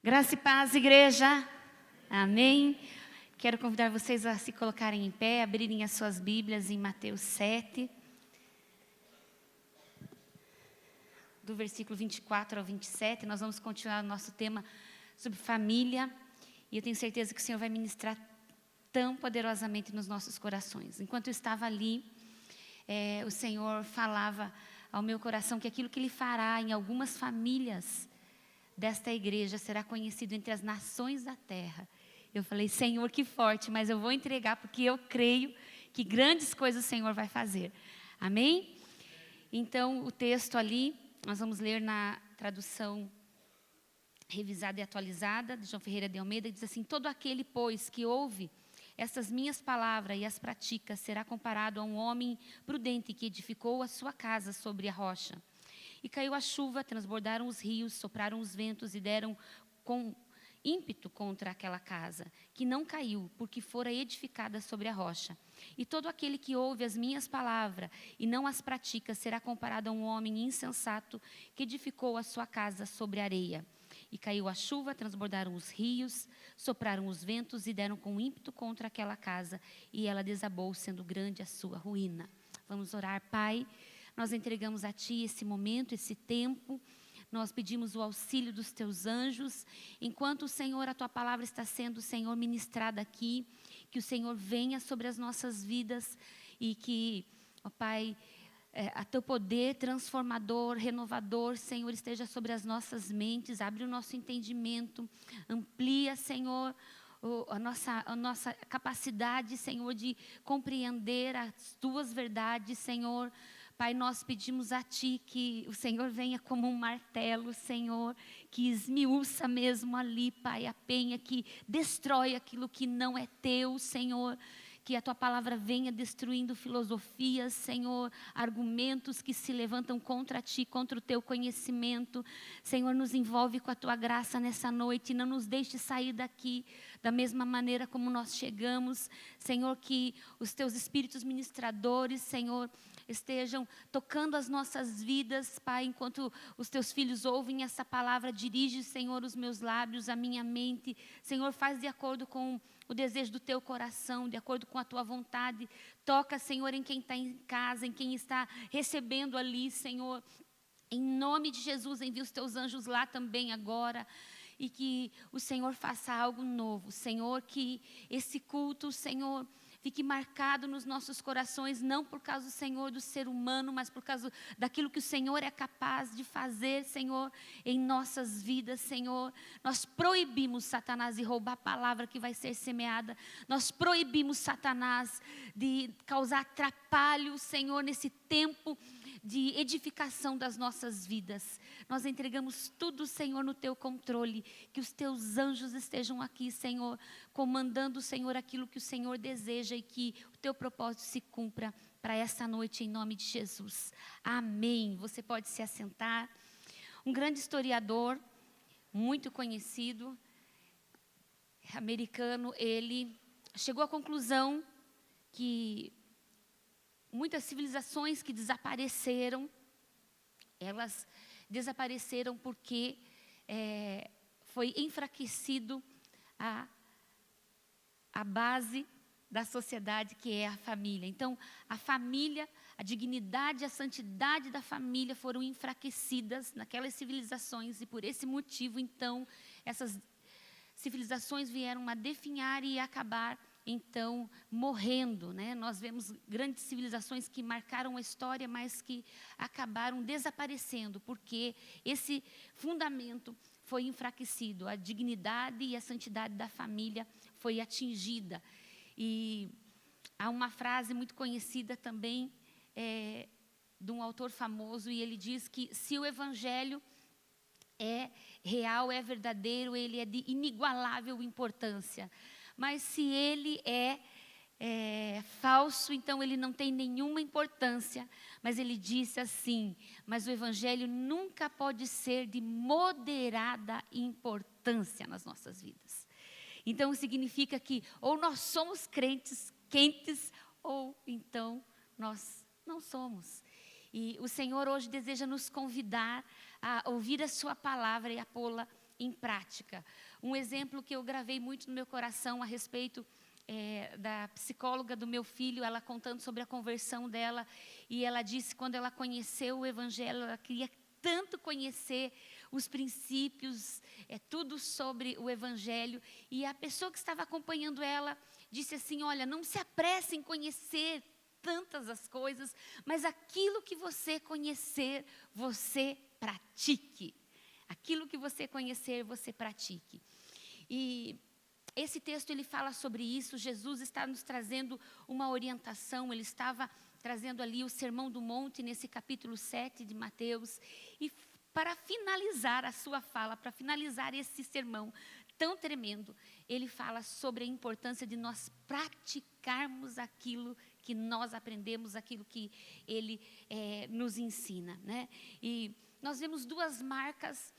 Graça e paz, igreja. Amém. Quero convidar vocês a se colocarem em pé, abrirem as suas Bíblias em Mateus 7, do versículo 24 ao 27. Nós vamos continuar o nosso tema sobre família. E eu tenho certeza que o Senhor vai ministrar tão poderosamente nos nossos corações. Enquanto eu estava ali, o Senhor falava ao meu coração que aquilo que Ele fará em algumas famílias desta igreja será conhecido entre as nações da terra. Eu falei, Senhor, que forte, mas eu vou entregar porque eu creio que grandes coisas o Senhor vai fazer. Amém? Então, o texto ali, nós vamos ler na tradução revisada e atualizada, de João Ferreira de Almeida, diz assim: todo aquele, pois, que ouve estas minhas palavras e as pratica, será comparado a um homem prudente que edificou a sua casa sobre a rocha. E caiu a chuva, transbordaram os rios, sopraram os ventos e deram com ímpeto contra aquela casa, que não caiu, porque fora edificada sobre a rocha. E todo aquele que ouve as minhas palavras e não as pratica, será comparado a um homem insensato que edificou a sua casa sobre a areia. E caiu a chuva, transbordaram os rios, sopraram os ventos e deram com ímpeto contra aquela casa, e ela desabou, sendo grande a sua ruína. Vamos orar. Pai, nós entregamos a Ti esse momento, esse tempo. Nós pedimos o auxílio dos Teus anjos. Enquanto, Senhor, a Tua palavra está sendo, Senhor, ministrada aqui, que o Senhor venha sobre as nossas vidas e que, ó Pai, a Teu poder transformador, renovador, Senhor, esteja sobre as nossas mentes. Abre o nosso entendimento, amplia, Senhor, a nossa capacidade, Senhor, de compreender as Tuas verdades, Senhor. Pai, nós pedimos a Ti que o Senhor venha como um martelo, Senhor, que esmiuça mesmo ali, Pai, a penha, que destrói aquilo que não é Teu, Senhor. Que a Tua palavra venha destruindo filosofias, Senhor, argumentos que se levantam contra Ti, contra o Teu conhecimento. Senhor, nos envolve com a Tua graça nessa noite, não nos deixe sair daqui da mesma maneira como nós chegamos. Senhor, que os Teus espíritos ministradores, Senhor, estejam tocando as nossas vidas, Pai, enquanto os Teus filhos ouvem essa palavra. Dirige, Senhor, os meus lábios, a minha mente. Senhor, faz de acordo com o desejo do Teu coração, de acordo com a Tua vontade. Toca, Senhor, em quem está em casa, em quem está recebendo ali, Senhor. Em nome de Jesus, envia os Teus anjos lá também agora. E que o Senhor faça algo novo. Senhor, que esse culto, Senhor, fique marcado nos nossos corações, não por causa, Senhor, do ser humano, mas por causa daquilo que o Senhor é capaz de fazer, Senhor, em nossas vidas, Senhor. Nós proibimos Satanás de roubar a palavra que vai ser semeada. Nós proibimos Satanás de causar atrapalho, Senhor, nesse tempo de edificação das nossas vidas. Nós entregamos tudo, Senhor, no Teu controle. Que os Teus anjos estejam aqui, Senhor, comandando, Senhor, aquilo que o Senhor deseja e que o Teu propósito se cumpra para essa noite, em nome de Jesus. Amém. Você pode se assentar. Um grande historiador, muito conhecido, americano, ele chegou à conclusão que muitas civilizações que desapareceram, elas desapareceram porque foi enfraquecido a base da sociedade, que é a família. Então, a família, a dignidade, a santidade da família foram enfraquecidas naquelas civilizações, e por esse motivo, então, essas civilizações vieram a definhar e acabar, então, morrendo, né? Nós vemos grandes civilizações que marcaram a história, mas que acabaram desaparecendo, porque esse fundamento foi enfraquecido, a dignidade e a santidade da família foi atingida. E há uma frase muito conhecida também, de um autor famoso, e ele diz que se o evangelho é real, é verdadeiro, ele é de inigualável importância. Mas se ele é falso, então ele não tem nenhuma importância. Mas ele disse assim: mas o evangelho nunca pode ser de moderada importância nas nossas vidas. Então significa que ou nós somos crentes quentes, ou então nós não somos. E o Senhor hoje deseja nos convidar a ouvir a sua palavra e a pô-la em prática. Um exemplo que eu gravei muito no meu coração a respeito da psicóloga do meu filho, ela contando sobre a conversão dela, e ela disse que quando ela conheceu o Evangelho, ela queria tanto conhecer os princípios, tudo sobre o Evangelho, e a pessoa que estava acompanhando ela disse assim: olha, não se apresse em conhecer tantas as coisas, mas aquilo que você conhecer, você pratique. Aquilo que você conhecer, você pratique. E esse texto ele fala sobre isso. Jesus está nos trazendo uma orientação, ele estava trazendo ali o Sermão do Monte, nesse capítulo 7 de Mateus, e para finalizar a sua fala, para finalizar esse sermão tão tremendo, ele fala sobre a importância de nós praticarmos aquilo que nós aprendemos, aquilo que ele nos ensina, né? E nós vemos duas marcas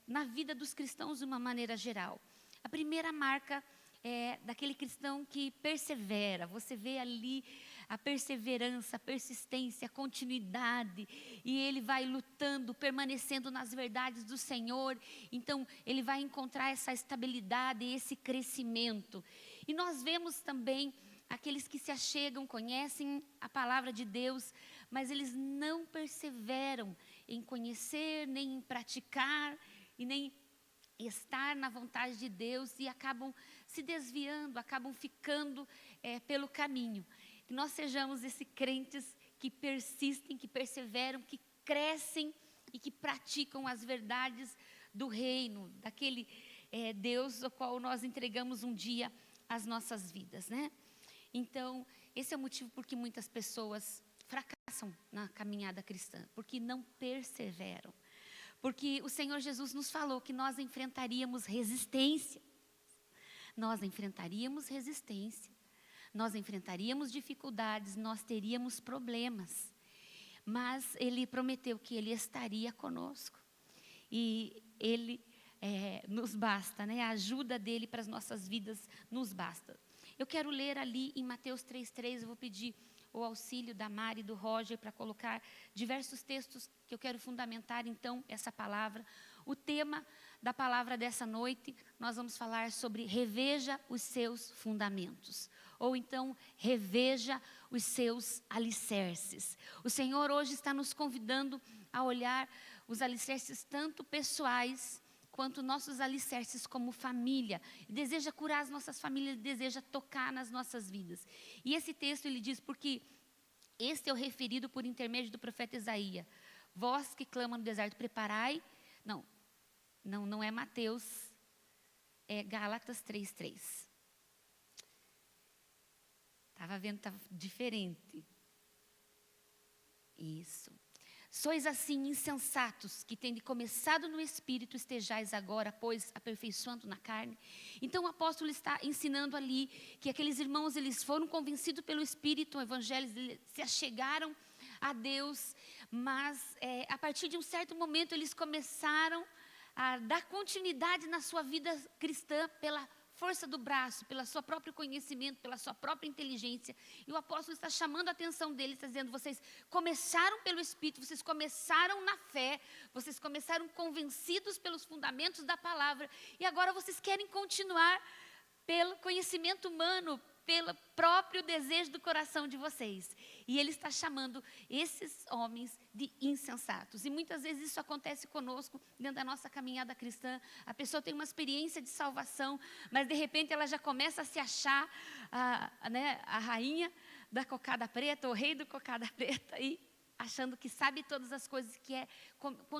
na vida dos cristãos de uma maneira geral. A primeira marca é daquele cristão que persevera. Você vê ali a perseverança, a persistência, a continuidade, e ele vai lutando, permanecendo nas verdades do Senhor. Então, ele vai encontrar essa estabilidade, esse crescimento. E nós vemos também aqueles que se achegam, conhecem a palavra de Deus, mas eles não perseveram em conhecer, nem em praticar, e nem estar na vontade de Deus, e acabam se desviando, acabam ficando pelo caminho. Que nós sejamos esses crentes que persistem, que perseveram, que crescem e que praticam as verdades do reino, daquele Deus ao qual nós entregamos um dia as nossas vidas, né? Então, esse é o motivo por que muitas pessoas fracassam na caminhada cristã, porque não perseveram. Porque o Senhor Jesus nos falou que nós enfrentaríamos resistência. Nós enfrentaríamos resistência. Nós enfrentaríamos dificuldades, nós teríamos problemas. Mas Ele prometeu que Ele estaria conosco. E Ele nos basta, né? A ajuda dEle para as nossas vidas nos basta. Eu quero ler ali em Mateus 3,3, eu vou pedir o auxílio da Mari e do Roger para colocar diversos textos que eu quero fundamentar, então, essa palavra. O tema da palavra dessa noite, nós vamos falar sobre reveja os seus fundamentos. Ou então, reveja os seus alicerces. O Senhor hoje está nos convidando a olhar os alicerces tanto pessoais, quanto nossos alicerces como família. Deseja curar as nossas famílias, deseja tocar nas nossas vidas. E esse texto ele diz, porque este é o referido por intermédio do profeta Isaías. Vós que clamam no deserto, preparai. Não é Mateus, é Gálatas 3:3. Estava vendo, estava diferente. Isso. Sois assim insensatos, que tende começado no Espírito, estejais agora, pois, aperfeiçoando na carne. Então o apóstolo está ensinando ali que aqueles irmãos, eles foram convencidos pelo Espírito, o Evangelho, eles se achegaram a Deus, mas a partir de um certo momento eles começaram a dar continuidade na sua vida cristã pela força do braço, pelo seu próprio conhecimento, pela sua própria inteligência. E o apóstolo está chamando a atenção deles, está dizendo, vocês começaram pelo Espírito, vocês começaram na fé, vocês começaram convencidos pelos fundamentos da palavra, e agora vocês querem continuar pelo conhecimento humano, pelo próprio desejo do coração de vocês. E ele está chamando esses homens de insensatos. E muitas vezes isso acontece conosco, dentro da nossa caminhada cristã. A pessoa tem uma experiência de salvação, mas de repente ela já começa a se achar a rainha da cocada preta, o rei do cocada preta, e achando que sabe todas as coisas, que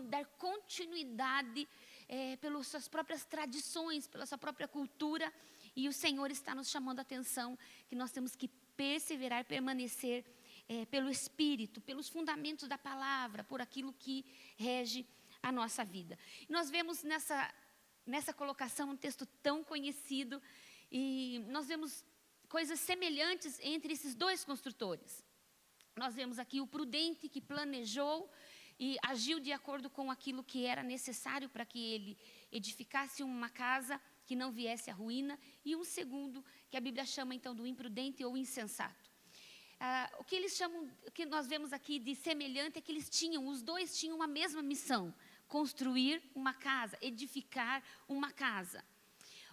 dar continuidade pelas suas próprias tradições, pela sua própria cultura. E o Senhor está nos chamando a atenção que nós temos que perseverar, permanecer pelo Espírito, pelos fundamentos da palavra, por aquilo que rege a nossa vida. E nós vemos nessa colocação um texto tão conhecido, e nós vemos coisas semelhantes entre esses dois construtores. Nós vemos aqui o prudente que planejou e agiu de acordo com aquilo que era necessário para que ele edificasse uma casa que não viesse à ruína, e um segundo, que a Bíblia chama então do imprudente ou insensato. O que eles chamam, o que nós vemos aqui de semelhante é que os dois tinham uma mesma missão: construir uma casa, edificar uma casa.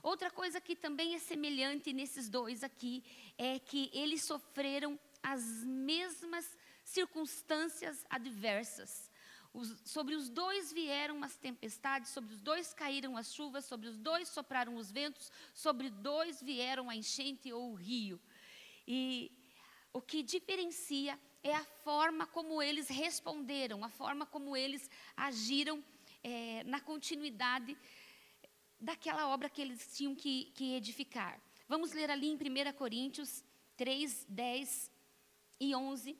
Outra coisa que também é semelhante nesses dois aqui é que eles sofreram as mesmas circunstâncias adversas. Sobre os dois vieram as tempestades, sobre os dois caíram as chuvas, sobre os dois sopraram os ventos, sobre os dois vieram a enchente ou o rio. E o que diferencia é a forma como eles responderam, a forma como eles agiram na continuidade daquela obra que eles tinham que edificar. Vamos ler ali em 1 Coríntios 3, 10 e 11.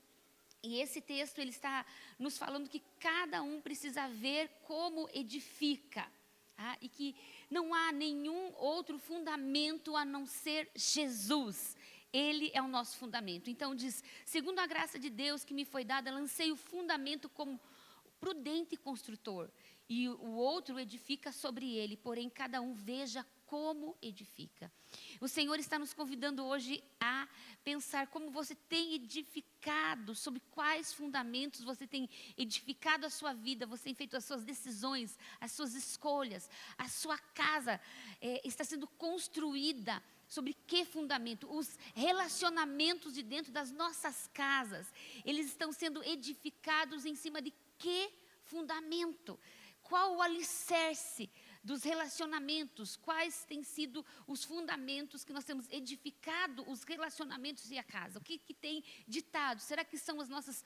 E esse texto ele está nos falando que cada um precisa ver como edifica. Tá? E que não há nenhum outro fundamento a não ser Jesus. Ele é o nosso fundamento. Então diz, segundo a graça de Deus que me foi dada, lancei o fundamento como prudente construtor. E o outro edifica sobre ele, porém cada um veja como edifica. O Senhor está nos convidando hoje a pensar como você tem edificado, sobre quais fundamentos você tem edificado a sua vida, você tem feito as suas decisões, as suas escolhas, a sua casa está sendo construída sobre que fundamento? Os relacionamentos de dentro das nossas casas, eles estão sendo edificados em cima de que fundamento? Qual o alicerce dos relacionamentos? Quais têm sido os fundamentos que nós temos edificado os relacionamentos e a casa? O que tem ditado? Será que são as nossas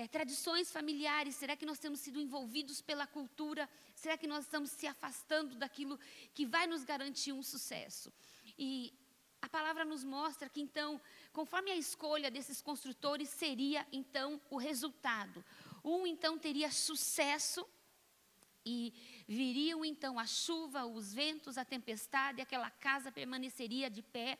tradições familiares? Será que nós temos sido envolvidos pela cultura? Será que nós estamos se afastando daquilo que vai nos garantir um sucesso? E a palavra nos mostra que então, conforme a escolha desses construtores, seria então o resultado. Um então teria sucesso, e viriam então a chuva, os ventos, a tempestade, aquela casa permaneceria de pé.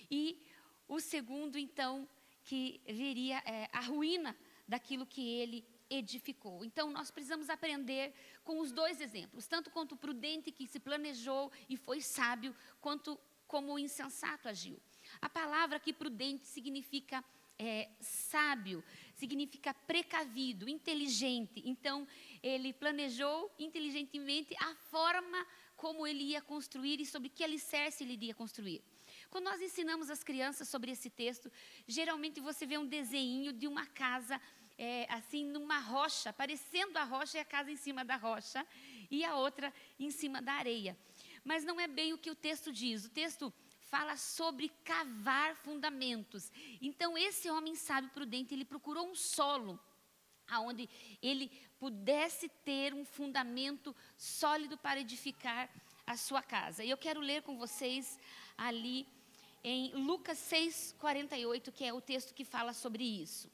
E o segundo então, que viria a ruína daquilo que ele edificou. Então nós precisamos aprender com os dois exemplos, tanto quanto o prudente que se planejou e foi sábio, quanto como o insensato agiu. A palavra aqui prudente significa sábio, significa precavido, inteligente. Então, ele planejou inteligentemente a forma como ele ia construir e sobre que alicerce ele iria construir. Quando nós ensinamos as crianças sobre esse texto, geralmente você vê um desenho de uma casa assim numa rocha, parecendo a rocha e a casa em cima da rocha e a outra em cima da areia. Mas não é bem o que o texto diz. O texto fala sobre cavar fundamentos. Então, esse homem sábio e prudente, ele procurou um solo onde ele pudesse ter um fundamento sólido para edificar a sua casa. E eu quero ler com vocês ali em Lucas 6:48, que é o texto que fala sobre isso.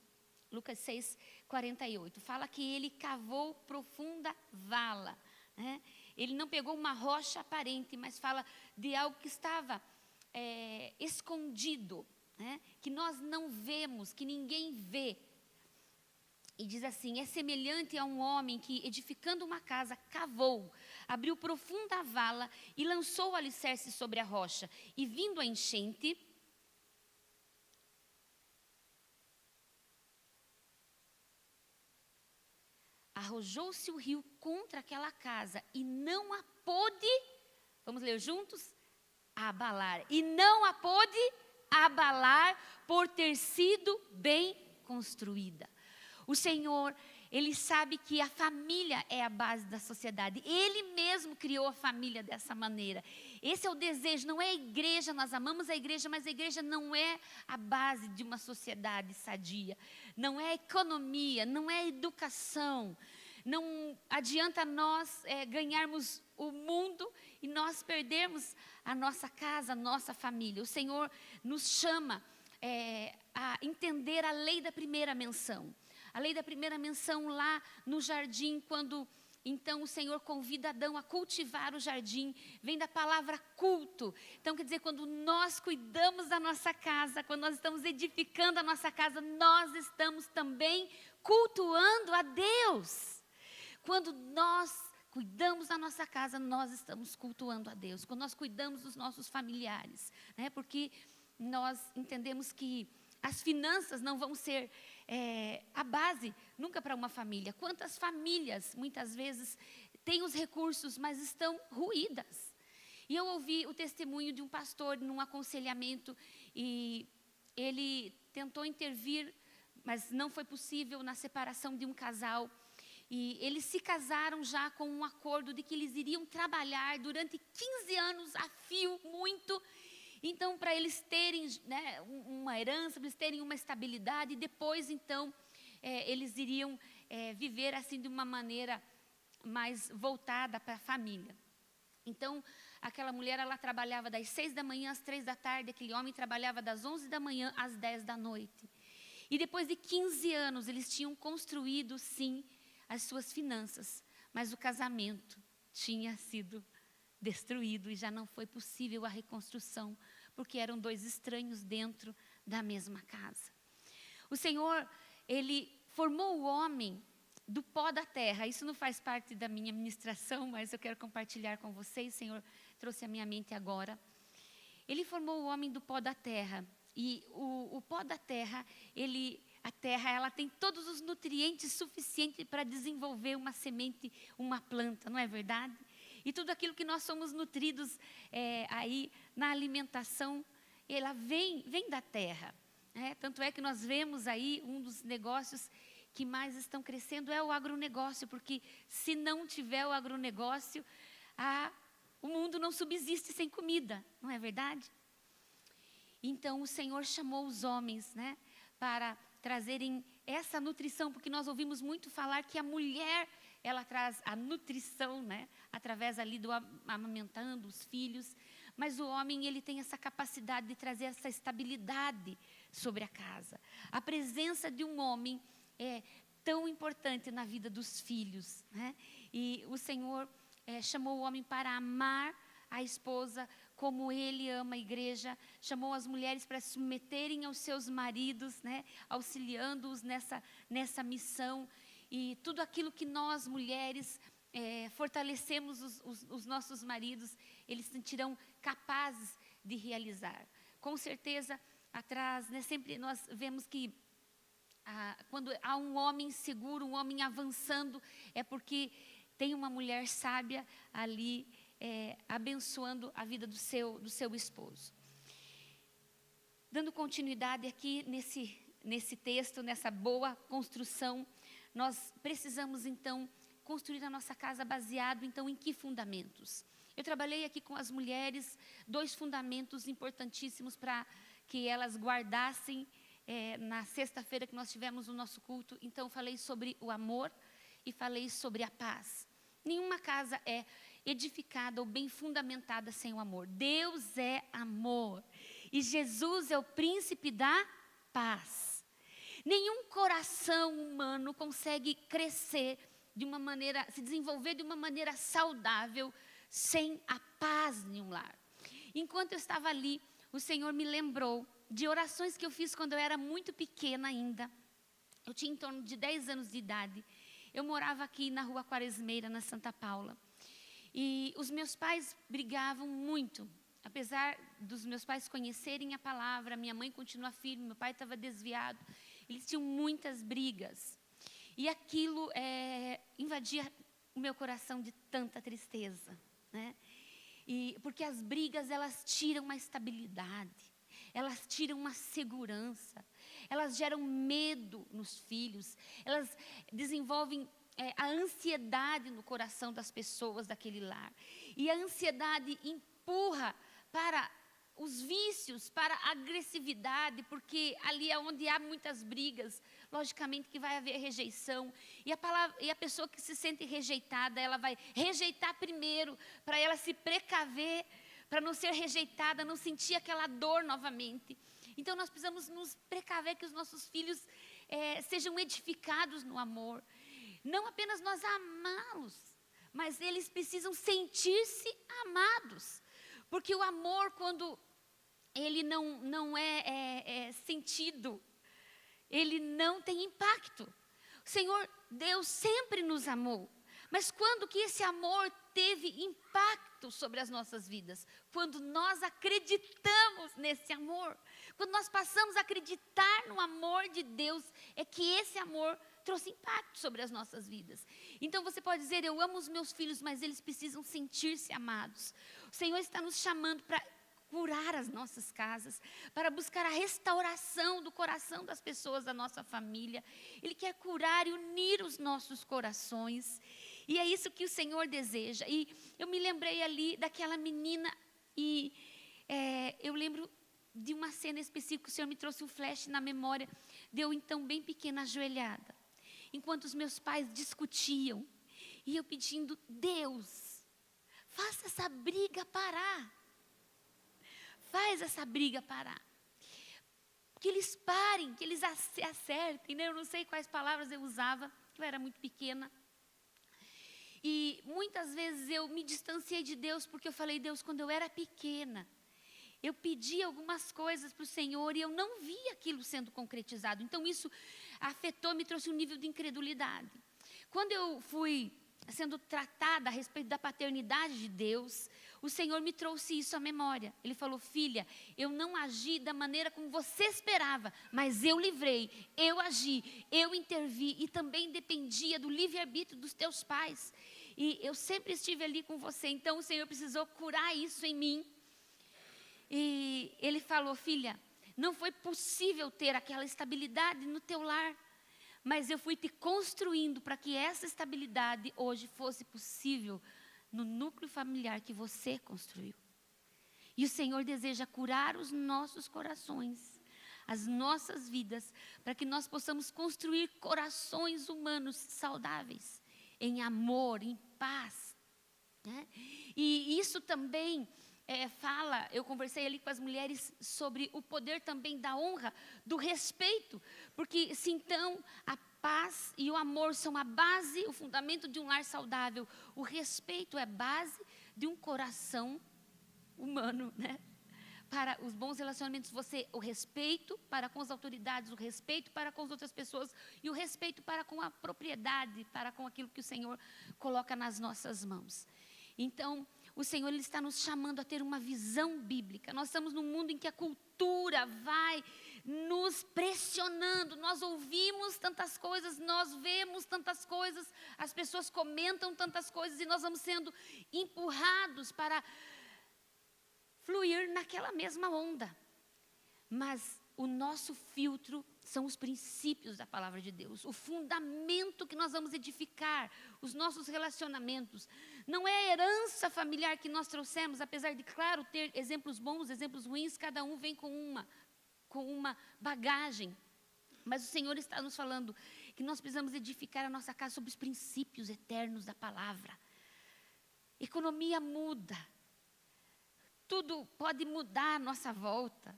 Lucas 6:48, fala que ele cavou profunda vala, né? Ele não pegou uma rocha aparente, mas fala de algo que estava escondido, né? Que nós não vemos, que ninguém vê. E diz assim, é semelhante a um homem que, edificando uma casa, cavou, abriu profunda vala e lançou o alicerce sobre a rocha. E vindo a enchente, arrojou-se o rio contra aquela casa e não a pôde, vamos ler juntos? Abalar. E não a pôde abalar por ter sido bem construída. O Senhor, Ele sabe que a família é a base da sociedade. Ele mesmo criou a família dessa maneira. Esse é o desejo, não é a igreja, nós amamos a igreja, mas a igreja não é a base de uma sociedade sadia. Não é a economia, não é a educação. Não adianta nós ganharmos o mundo e nós perdermos a nossa casa, a nossa família. O Senhor nos chama a entender a lei da primeira menção. A lei da primeira menção lá no jardim, quando então o Senhor convida Adão a cultivar o jardim, vem da palavra culto. Então quer dizer, quando nós cuidamos da nossa casa, quando nós estamos edificando a nossa casa, nós estamos também cultuando a Deus. Quando nós cuidamos da nossa casa, nós estamos cultuando a Deus. Quando nós cuidamos dos nossos familiares, né? Porque nós entendemos que as finanças não vão ser a base nunca para uma família. Quantas famílias, muitas vezes, têm os recursos, mas estão ruídas. E eu ouvi o testemunho de um pastor num aconselhamento, e ele tentou intervir, mas não foi possível na separação de um casal. E eles se casaram já com um acordo de que eles iriam trabalhar durante 15 anos a fio, muito. Então, para eles terem, né, uma herança, para eles terem uma estabilidade, e depois, então, eles iriam viver assim de uma maneira mais voltada para a família. Então, aquela mulher, ela trabalhava das 6 da manhã às 3 da tarde, aquele homem trabalhava das 11 da manhã às 10 da noite. E depois de 15 anos, eles tinham construído, sim, as suas finanças, mas o casamento tinha sido destruído e já não foi possível a reconstrução, porque eram dois estranhos dentro da mesma casa. O Senhor, Ele formou o homem do pó da terra. Isso não faz parte da minha ministração, mas eu quero compartilhar com vocês. O Senhor trouxe à minha mente agora. Ele formou o homem do pó da terra. E o pó da terra, a terra, ela tem todos os nutrientes suficientes para desenvolver uma semente, uma planta, não é verdade? E tudo aquilo que nós somos nutridos aí na alimentação, ela vem da terra. Tanto é que nós vemos aí um dos negócios que mais estão crescendo é o agronegócio, porque se não tiver o agronegócio, o mundo não subsiste sem comida, não é verdade? Então o Senhor chamou os homens, né, para trazerem essa nutrição, porque nós ouvimos muito falar que a mulher, ela traz a nutrição, né, através ali do amamentando os filhos, mas o homem, ele tem essa capacidade de trazer essa estabilidade sobre a casa. A presença de um homem é tão importante na vida dos filhos, né? E o Senhor chamou o homem para amar a esposa como Ele ama a igreja, chamou as mulheres para se submeterem aos seus maridos, né? Auxiliando-os nessa missão. E tudo aquilo que nós, mulheres, fortalecemos os nossos maridos, eles se sentirão capazes de realizar. Com certeza, atrás, né, sempre nós vemos que quando há um homem seguro, um homem avançando, é porque tem uma mulher sábia ali abençoando a vida do seu esposo. Dando continuidade aqui nesse texto, nessa boa construção, nós precisamos então construir a nossa casa baseado então em que fundamentos? Eu trabalhei aqui com as mulheres 2 fundamentos importantíssimos para que elas guardassem na sexta-feira que nós tivemos o nosso culto. Então falei sobre o amor e falei sobre a paz. Nenhuma casa é edificada ou bem fundamentada sem o amor. Deus é amor e Jesus é o príncipe da paz. Nenhum coração humano consegue crescer de uma maneira, se desenvolver de uma maneira saudável sem a paz em um lar. Enquanto eu estava ali, o Senhor me lembrou de orações que eu fiz quando eu era muito pequena ainda. Eu tinha em torno de 10 anos de idade. Eu morava aqui na Rua Quaresmeira, na Santa Paula. E os meus pais brigavam muito. Apesar dos meus pais conhecerem a palavra, minha mãe continua firme, meu pai estava desviado. Eles tinham muitas brigas. E aquilo invadia o meu coração de tanta tristeza, né? Porque as brigas, elas tiram uma estabilidade, elas tiram uma segurança, elas geram medo nos filhos, elas desenvolvem a ansiedade no coração das pessoas daquele lar. E a ansiedade empurra para os vícios, para a agressividade, porque ali é onde há muitas brigas, logicamente que vai haver rejeição. E a pessoa que se sente rejeitada, ela vai rejeitar primeiro, para ela se precaver, para não ser rejeitada, não sentir aquela dor novamente. Então nós precisamos nos precaver que os nossos filhos sejam edificados no amor. Não apenas nós amá-los, mas eles precisam sentir-se amados. Porque o amor, quando ele não é sentido, ele não tem impacto. O Senhor Deus sempre nos amou. Mas quando que esse amor teve impacto sobre as nossas vidas? Quando nós acreditamos nesse amor. Quando nós passamos a acreditar no amor de Deus, é que esse amor trouxe impacto sobre as nossas vidas. Então você pode dizer, eu amo os meus filhos, mas eles precisam sentir-se amados. O Senhor está nos chamando para curar as nossas casas, para buscar a restauração do coração das pessoas da nossa família. Ele quer curar e unir os nossos corações. E é isso que o Senhor deseja. E eu me lembrei ali daquela menina e eu lembro de uma cena específica, o Senhor me trouxe um flash na memória, de eu então bem pequena, ajoelhada, enquanto os meus pais discutiam, e eu pedindo, Deus, faça essa briga parar, faz essa briga parar, que eles parem, que eles se acertem, né? Eu não sei quais palavras eu usava, eu era muito pequena, e muitas vezes eu me distanciei de Deus, porque eu falei, Deus, quando eu era pequena, eu pedi algumas coisas para o Senhor e eu não vi aquilo sendo concretizado. Então isso afetou, me trouxe um nível de incredulidade. Quando eu fui sendo tratada a respeito da paternidade de Deus, o Senhor me trouxe isso à memória. Ele falou, filha, eu não agi da maneira como você esperava, mas eu livrei, eu agi, eu intervi e também dependia do livre-arbítrio dos teus pais. E eu sempre estive ali com você, então o Senhor precisou curar isso em mim. E Ele falou, filha, não foi possível ter aquela estabilidade no teu lar, mas eu fui te construindo para que essa estabilidade hoje fosse possível no núcleo familiar que você construiu. E o Senhor deseja curar os nossos corações, as nossas vidas, para que nós possamos construir corações humanos saudáveis, em amor, em paz, né? E isso também eu conversei ali com as mulheres sobre o poder também da honra, do respeito, porque se então a paz e o amor são a base, o fundamento de um lar saudável, o respeito é base de um coração humano, né? Para os bons relacionamentos, o respeito para com as autoridades, o respeito para com as outras pessoas e o respeito para com a propriedade, para com aquilo que o Senhor coloca nas nossas mãos. Então, o Senhor Ele está nos chamando a ter uma visão bíblica. Nós estamos num mundo em que a cultura vai nos pressionando. Nós ouvimos tantas coisas, nós vemos tantas coisas, as pessoas comentam tantas coisas e nós vamos sendo empurrados para fluir naquela mesma onda. Mas o nosso filtro são os princípios da palavra de Deus, o fundamento que nós vamos edificar, os nossos relacionamentos. Não é a herança familiar que nós trouxemos, apesar de, claro, ter exemplos bons, exemplos ruins, cada um vem com uma bagagem. Mas o Senhor está nos falando que nós precisamos edificar a nossa casa sobre os princípios eternos da palavra. Economia muda, tudo pode mudar à nossa volta.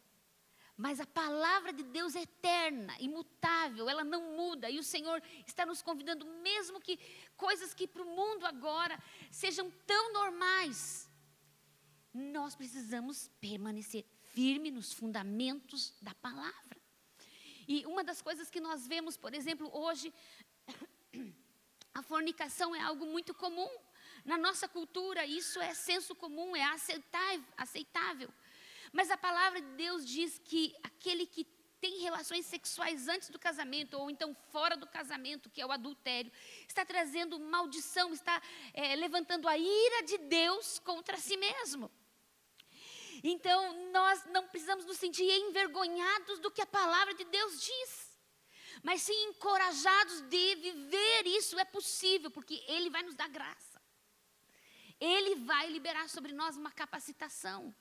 Mas a palavra de Deus é eterna, imutável, ela não muda. E o Senhor está nos convidando, mesmo que coisas que para o mundo agora sejam tão normais, nós precisamos permanecer firme nos fundamentos da palavra. E uma das coisas que nós vemos, por exemplo, hoje, a fornicação é algo muito comum. Na nossa cultura, isso é senso comum, é aceitável. Mas a palavra de Deus diz que aquele que tem relações sexuais antes do casamento, ou então fora do casamento, que é o adultério, está trazendo maldição, está levantando a ira de Deus contra si mesmo. Então, nós não precisamos nos sentir envergonhados do que a palavra de Deus diz, mas sim encorajados de viver isso. É possível, porque Ele vai nos dar graça. Ele vai liberar sobre nós uma capacitação.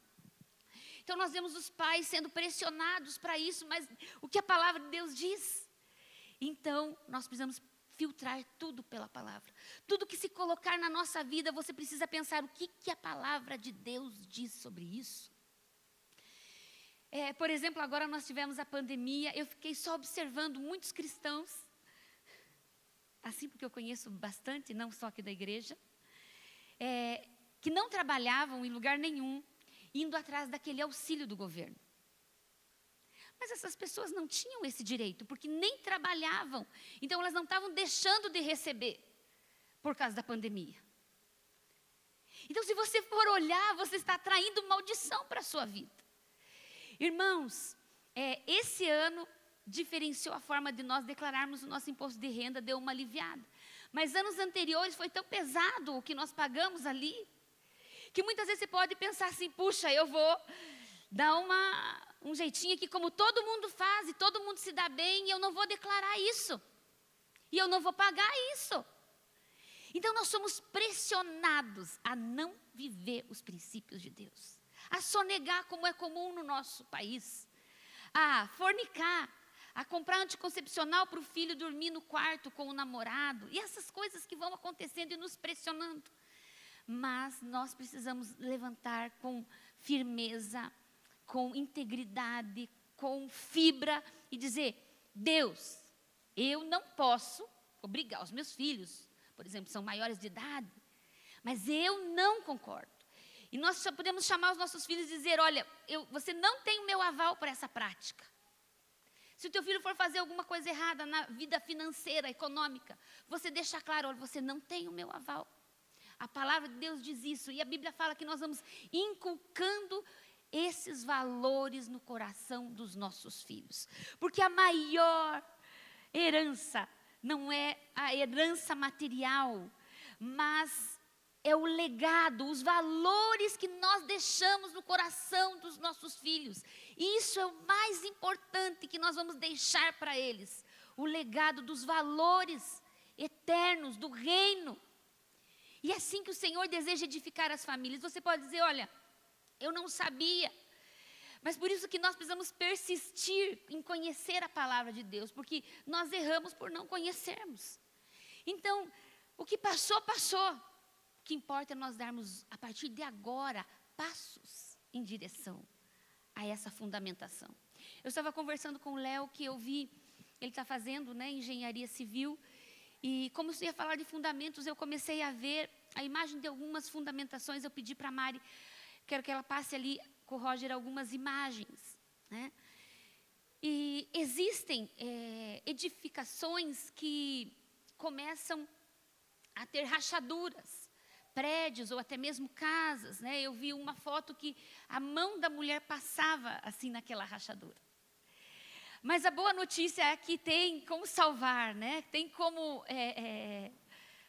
Então nós vemos os pais sendo pressionados para isso, mas o que a palavra de Deus diz? Então nós precisamos filtrar tudo pela palavra. Tudo que se colocar na nossa vida, você precisa pensar o que a palavra de Deus diz sobre isso. Por exemplo, agora nós tivemos a pandemia, eu fiquei só observando muitos cristãos, assim porque eu conheço bastante, não só aqui da igreja, que não trabalhavam em lugar nenhum, indo atrás daquele auxílio do governo. Mas essas pessoas não tinham esse direito, porque nem trabalhavam. Então elas não estavam deixando de receber por causa da pandemia. Então se você for olhar, você está atraindo maldição para a sua vida. Irmãos, esse ano diferenciou a forma de nós declararmos o nosso imposto de renda, deu uma aliviada. Mas anos anteriores foi tão pesado o que nós pagamos ali, que muitas vezes você pode pensar assim, puxa, eu vou dar um jeitinho aqui como todo mundo faz e todo mundo se dá bem e eu não vou declarar isso. E eu não vou pagar isso. Então nós somos pressionados a não viver os princípios de Deus. A sonegar como é comum no nosso país. A fornicar. A comprar anticoncepcional para o filho dormir no quarto com o namorado. E essas coisas que vão acontecendo e nos pressionando. Mas nós precisamos levantar com firmeza, com integridade, com fibra e dizer, Deus, eu não posso obrigar os meus filhos, por exemplo, são maiores de idade, mas eu não concordo. E nós só podemos chamar os nossos filhos e dizer, olha, você não tem o meu aval para essa prática. Se o teu filho for fazer alguma coisa errada na vida financeira, econômica, você deixa claro, olha, você não tem o meu aval. A palavra de Deus diz isso, e a Bíblia fala que nós vamos inculcando esses valores no coração dos nossos filhos. Porque a maior herança não é a herança material, mas é o legado, os valores que nós deixamos no coração dos nossos filhos. E isso é o mais importante que nós vamos deixar para eles. O legado dos valores eternos do reino. E é assim que o Senhor deseja edificar as famílias. Você pode dizer, olha, eu não sabia. Mas por isso que nós precisamos persistir em conhecer a palavra de Deus. Porque nós erramos por não conhecermos. Então, o que passou, passou. O que importa é nós darmos, a partir de agora, passos em direção a essa fundamentação. Eu estava conversando com o Léo, que eu vi, ele está fazendo, engenharia civil. E como eu ia falar de fundamentos, eu comecei a ver a imagem de algumas fundamentações. Eu pedi para a Mari, quero que ela passe ali com o Roger algumas imagens. E existem edificações que começam a ter rachaduras, prédios ou até mesmo casas. Eu vi uma foto que a mão da mulher passava assim naquela rachadura. Mas a boa notícia é que tem como salvar, tem como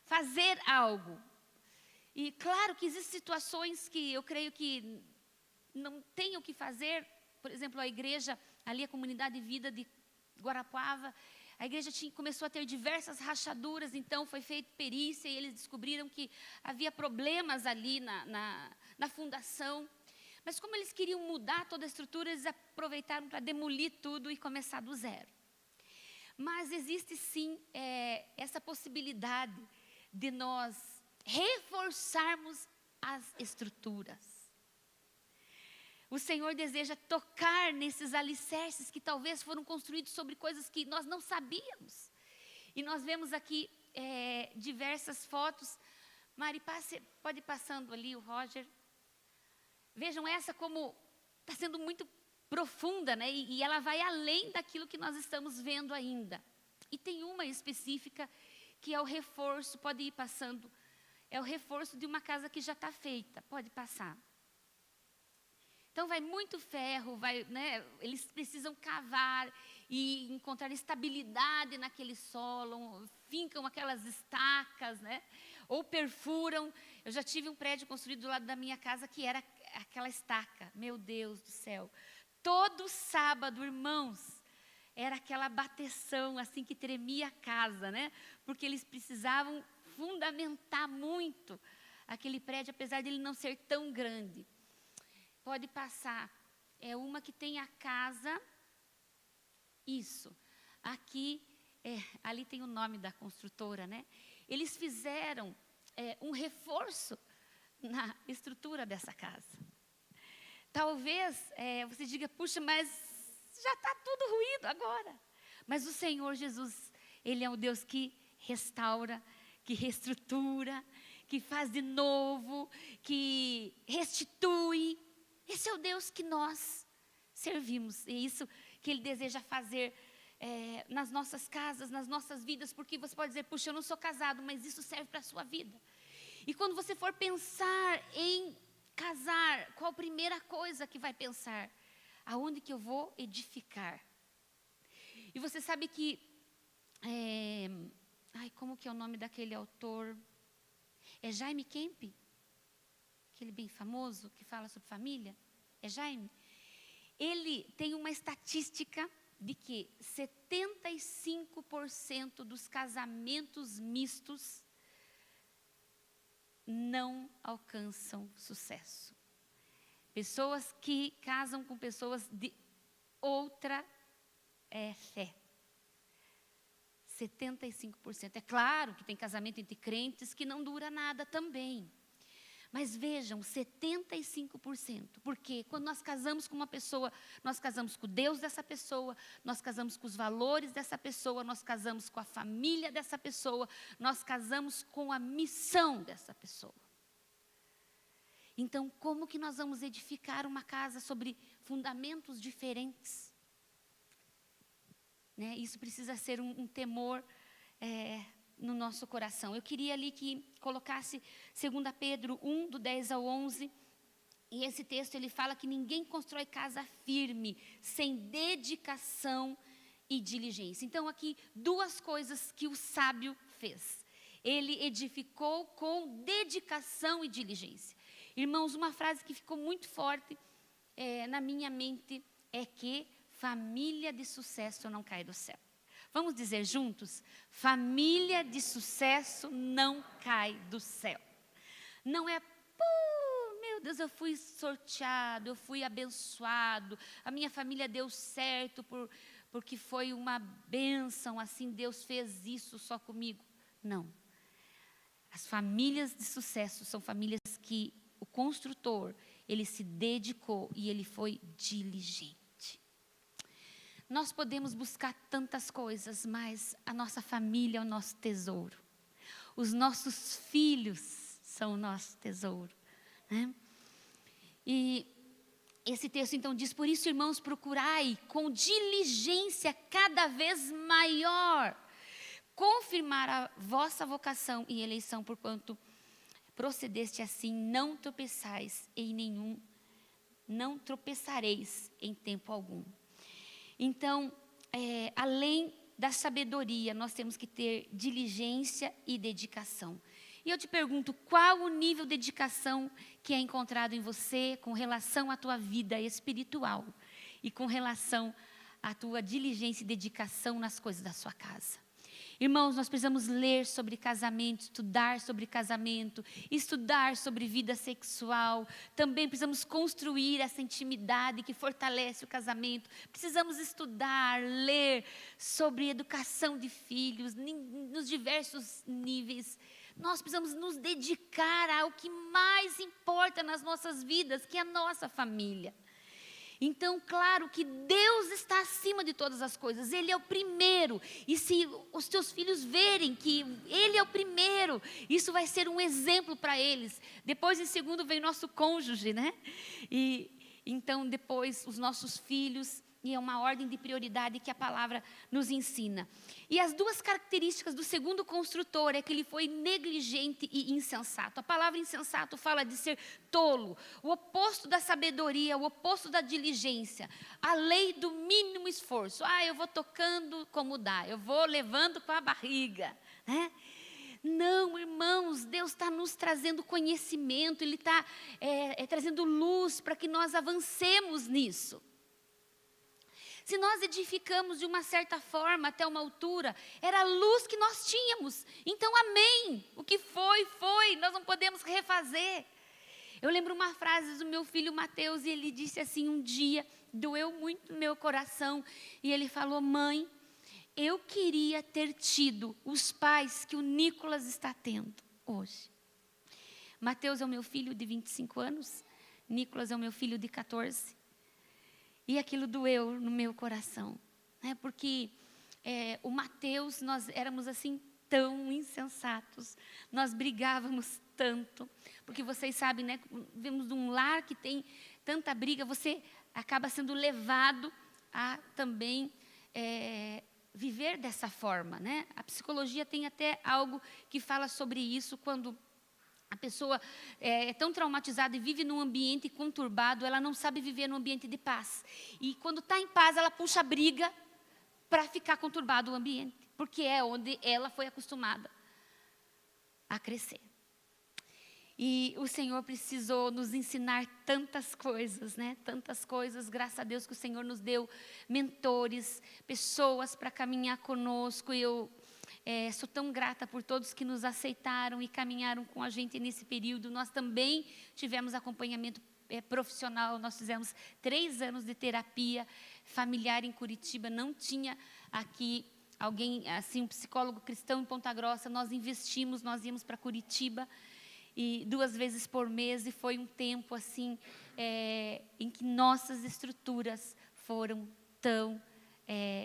fazer algo. E claro que existem situações que eu creio que não tem o que fazer. Por exemplo, a igreja, ali a comunidade de vida de Guarapuava, a igreja começou a ter diversas rachaduras, então foi feita perícia e eles descobriram que havia problemas ali na fundação. Mas como eles queriam mudar toda a estrutura, eles aproveitaram para demolir tudo e começar do zero. Mas existe sim essa possibilidade de nós reforçarmos as estruturas. O Senhor deseja tocar nesses alicerces que talvez foram construídos sobre coisas que nós não sabíamos. E nós vemos aqui diversas fotos. Mari, pode ir passando ali o Roger. Vejam essa como está sendo muito profunda, e ela vai além daquilo que nós estamos vendo ainda. E tem uma específica que é o reforço, pode ir passando, é o reforço de uma casa que já está feita, pode passar. Então vai muito ferro, eles precisam cavar e encontrar estabilidade naquele solo, fincam aquelas estacas, ou perfuram. Eu já tive um prédio construído do lado da minha casa que era aquela estaca, meu Deus do céu. Todo sábado, irmãos, era aquela bateção assim que tremia a casa, porque eles precisavam fundamentar muito aquele prédio, apesar de ele não ser tão grande. Pode passar. É uma que tem a casa. Isso. Aqui, ali tem o nome da construtora, Eles fizeram um reforço na estrutura dessa casa. Talvez você diga, puxa, mas já está tudo ruído agora. Mas o Senhor Jesus, Ele é o Deus que restaura, que reestrutura, que faz de novo, que restitui. Esse é o Deus que nós servimos. E é isso que Ele deseja fazer nas nossas casas, nas nossas vidas. Porque você pode dizer, puxa, eu não sou casado, mas isso serve para a sua vida. E quando você for pensar em casar, qual a primeira coisa que vai pensar? Aonde que eu vou edificar? E você sabe que, como que é o nome daquele autor? É Jaime Kemp? Aquele bem famoso que fala sobre família? É Jaime? Ele tem uma estatística de que 75% dos casamentos mistos não alcançam sucesso. Pessoas que casam com pessoas de outra fé. 75%. É claro que tem casamento entre crentes que não dura nada também. Mas vejam, 75%. Porque quando nós casamos com uma pessoa, nós casamos com o Deus dessa pessoa, nós casamos com os valores dessa pessoa, nós casamos com a família dessa pessoa, nós casamos com a missão dessa pessoa. Então, como que nós vamos edificar uma casa sobre fundamentos diferentes? Né? Isso precisa ser um temor no nosso coração. Eu queria ali que colocasse 2 Pedro 1, do 10 ao 11. E esse texto ele fala que ninguém constrói casa firme sem dedicação e diligência. Então, aqui, duas coisas que o sábio fez. Ele edificou com dedicação e diligência. Irmãos, uma frase que ficou muito forte na minha mente é que família de sucesso não cai do céu. Vamos dizer juntos? Família de sucesso não cai do céu. Não é, meu Deus, eu fui sorteado, eu fui abençoado, a minha família deu certo porque foi uma bênção, assim, Deus fez isso só comigo. Não. As famílias de sucesso são famílias que o construtor, ele se dedicou e ele foi diligente. Nós podemos buscar tantas coisas, mas a nossa família é o nosso tesouro. Os nossos filhos são o nosso tesouro. Né? E esse texto então diz, por isso, irmãos, procurai com diligência cada vez maior confirmar a vossa vocação e eleição, porquanto procedeste assim, não tropeçais em nenhum, não tropeçareis em tempo algum. Então, além da sabedoria, nós temos que ter diligência e dedicação. E eu te pergunto, qual o nível de dedicação que é encontrado em você com relação à tua vida espiritual e com relação à tua diligência e dedicação nas coisas da sua casa? Irmãos, nós precisamos ler sobre casamento, estudar sobre vida sexual. Também precisamos construir essa intimidade que fortalece o casamento. Precisamos estudar, ler sobre educação de filhos, nos diversos níveis. Nós precisamos nos dedicar ao que mais importa nas nossas vidas, que é a nossa família. Então, claro que Deus está acima de todas as coisas, Ele é o primeiro. E se os teus filhos verem que Ele é o primeiro, isso vai ser um exemplo para eles. Depois, em segundo, vem nosso cônjuge, né? E então, depois, os nossos filhos. E é uma ordem de prioridade que a palavra nos ensina. E as duas características do segundo construtor é que ele foi negligente e insensato. A palavra insensato fala de ser tolo, o oposto da sabedoria, o oposto da diligência. A lei do mínimo esforço. Eu vou tocando como dá, eu vou levando com a barriga, né? Não, irmãos, Deus está nos trazendo conhecimento, Ele está trazendo luz para que nós avancemos nisso. Se nós edificamos de uma certa forma até uma altura, era a luz que nós tínhamos. Então, amém. O que foi, nós não podemos refazer. Eu lembro uma frase do meu filho Mateus, e ele disse assim um dia, doeu muito no meu coração, e ele falou, mãe, eu queria ter tido os pais que o Nicolas está tendo hoje. Mateus é o meu filho de 25 anos, Nicolas é o meu filho de 14. E aquilo doeu no meu coração, né? Porque o Mateus, nós éramos assim tão insensatos, nós brigávamos tanto, porque vocês sabem, né? Vemos um lar que tem tanta briga, você acaba sendo levado a também viver dessa forma, né? A psicologia tem até algo que fala sobre isso, quando a pessoa é tão traumatizada e vive num ambiente conturbado, ela não sabe viver num ambiente de paz. E quando está em paz, ela puxa a briga para ficar conturbado o ambiente, porque é onde ela foi acostumada a crescer. E o Senhor precisou nos ensinar tantas coisas, né? Tantas coisas, graças a Deus que o Senhor nos deu mentores, pessoas para caminhar conosco. E eu sou tão grata por todos que nos aceitaram e caminharam com a gente nesse período. Nós também tivemos acompanhamento profissional, nós fizemos 3 anos de terapia familiar em Curitiba. Não tinha aqui alguém, assim, um psicólogo cristão em Ponta Grossa. Nós investimos, nós íamos para Curitiba, e 2 vezes por mês, e foi um tempo assim, em que nossas estruturas foram tão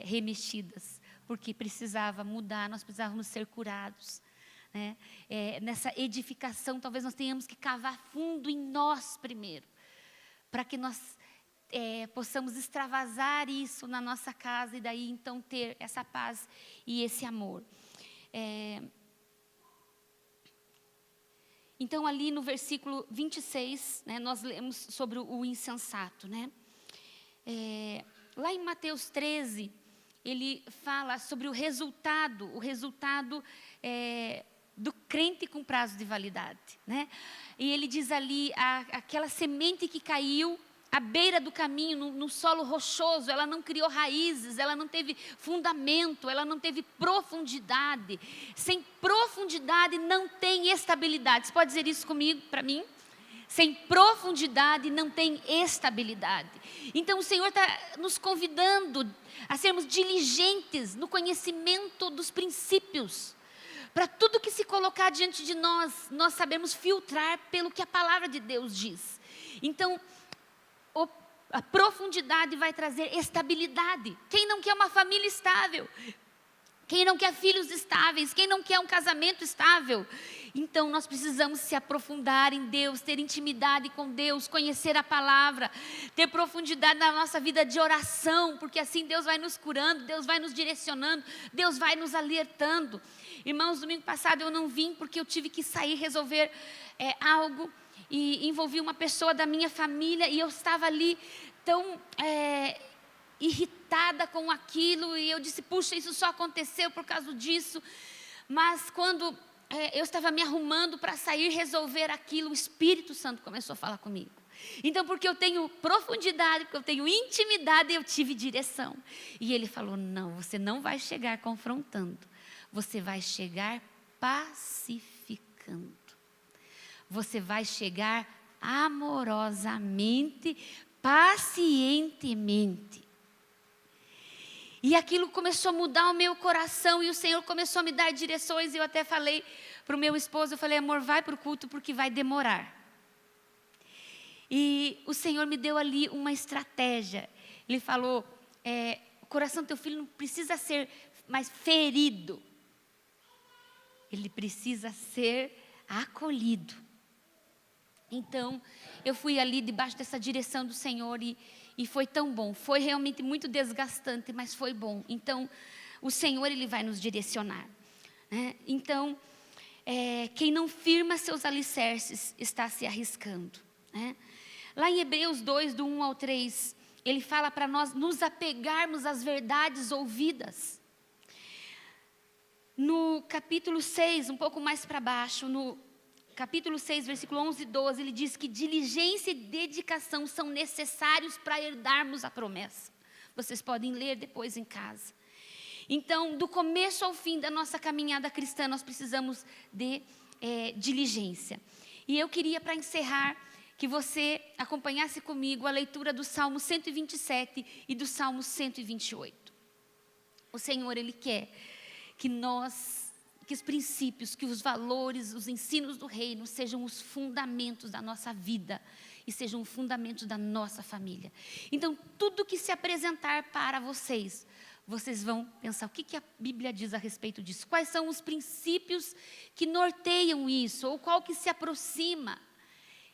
remexidas, porque precisava mudar, nós precisávamos ser curados, né? Nessa edificação, talvez nós tenhamos que cavar fundo em nós primeiro, para que nós possamos extravasar isso na nossa casa, e daí então ter essa paz e esse amor. Então, ali no versículo 26, né, nós lemos sobre o insensato, né? Lá em Mateus 13, ele fala sobre o resultado do crente com prazo de validade, né? E ele diz ali, aquela semente que caiu à beira do caminho, no solo rochoso, ela não criou raízes, ela não teve fundamento, ela não teve profundidade. Sem profundidade não tem estabilidade. Você pode dizer isso comigo, para mim? Sem profundidade não tem estabilidade. Então o Senhor está nos convidando a sermos diligentes no conhecimento dos princípios. Para tudo que se colocar diante de nós, nós sabemos filtrar pelo que a palavra de Deus diz. Então, a profundidade vai trazer estabilidade. Quem não quer uma família estável? Quem não quer filhos estáveis? Quem não quer um casamento estável? Então nós precisamos se aprofundar em Deus, ter intimidade com Deus, conhecer a palavra, ter profundidade na nossa vida de oração, porque assim Deus vai nos curando, Deus vai nos direcionando, Deus vai nos alertando. Irmãos, domingo passado eu não vim porque eu tive que sair resolver algo, e envolvi uma pessoa da minha família, e eu estava ali tão irritada com aquilo, e eu disse, puxa, isso só aconteceu por causa disso. Mas quando eu estava me arrumando para sair resolver aquilo, o Espírito Santo começou a falar comigo. Então, porque eu tenho profundidade, porque eu tenho intimidade, eu tive direção. E ele falou, não, você não vai chegar confrontando, você vai chegar pacificando. Você vai chegar amorosamente, pacientemente. E aquilo começou a mudar o meu coração, e o Senhor começou a me dar direções, e eu até falei para o meu esposo, eu falei, amor, vai para o culto porque vai demorar. E o Senhor me deu ali uma estratégia. Ele falou, o coração do teu filho não precisa ser mais ferido, ele precisa ser acolhido. Então, eu fui ali debaixo dessa direção do Senhor, e foi tão bom. Foi realmente muito desgastante, mas foi bom. Então, o Senhor, Ele vai nos direcionar, né? Então, quem não firma seus alicerces está se arriscando, né? Lá em Hebreus 2, do 1 ao 3, ele fala para nós nos apegarmos às verdades ouvidas. No capítulo 6, um pouco mais para baixo, no capítulo 6, versículo 11 e 12, ele diz que diligência e dedicação são necessários para herdarmos a promessa. Vocês podem ler depois em casa. Então, do começo ao fim da nossa caminhada cristã, nós precisamos de diligência. E eu queria, para encerrar, que você acompanhasse comigo a leitura do Salmo 127 e do Salmo 128. O Senhor, Ele quer que os princípios, que os valores, os ensinos do reino sejam os fundamentos da nossa vida e sejam os fundamentos da nossa família. Então, tudo que se apresentar para vocês vão pensar, o que a Bíblia diz a respeito disso? Quais são os princípios que norteiam isso? Ou qual que se aproxima?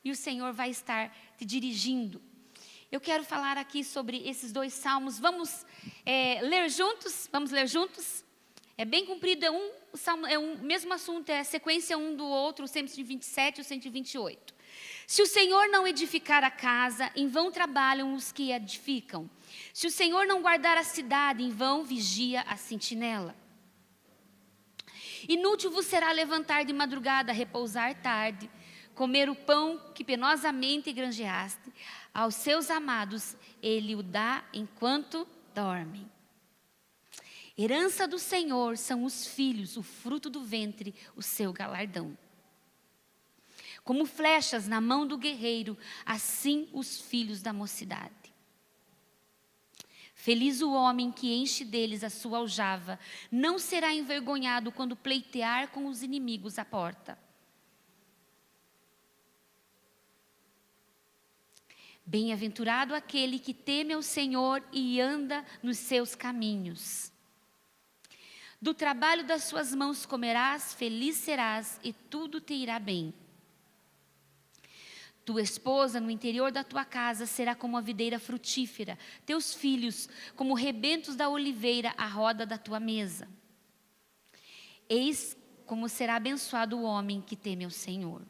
E o Senhor vai estar te dirigindo. Eu quero falar aqui sobre esses 2 salmos. Vamos ler juntos? Vamos ler juntos? É bem comprido, o mesmo assunto, é a sequência um do outro, o 127 e o 128. Se o Senhor não edificar a casa, em vão trabalham os que a edificam. Se o Senhor não guardar a cidade, em vão vigia a sentinela. Inútil vos será levantar de madrugada, repousar tarde, comer o pão que penosamente granjeaste. Aos seus amados ele o dá enquanto dormem. Herança do Senhor são os filhos, o fruto do ventre, o seu galardão. Como flechas na mão do guerreiro, assim os filhos da mocidade. Feliz o homem que enche deles a sua aljava, não será envergonhado quando pleitear com os inimigos à porta. Bem-aventurado aquele que teme ao Senhor e anda nos seus caminhos. Do trabalho das suas mãos comerás, feliz serás e tudo te irá bem. Tua esposa no interior da tua casa será como a videira frutífera, teus filhos como rebentos da oliveira à roda da tua mesa. Eis como será abençoado o homem que teme ao Senhor.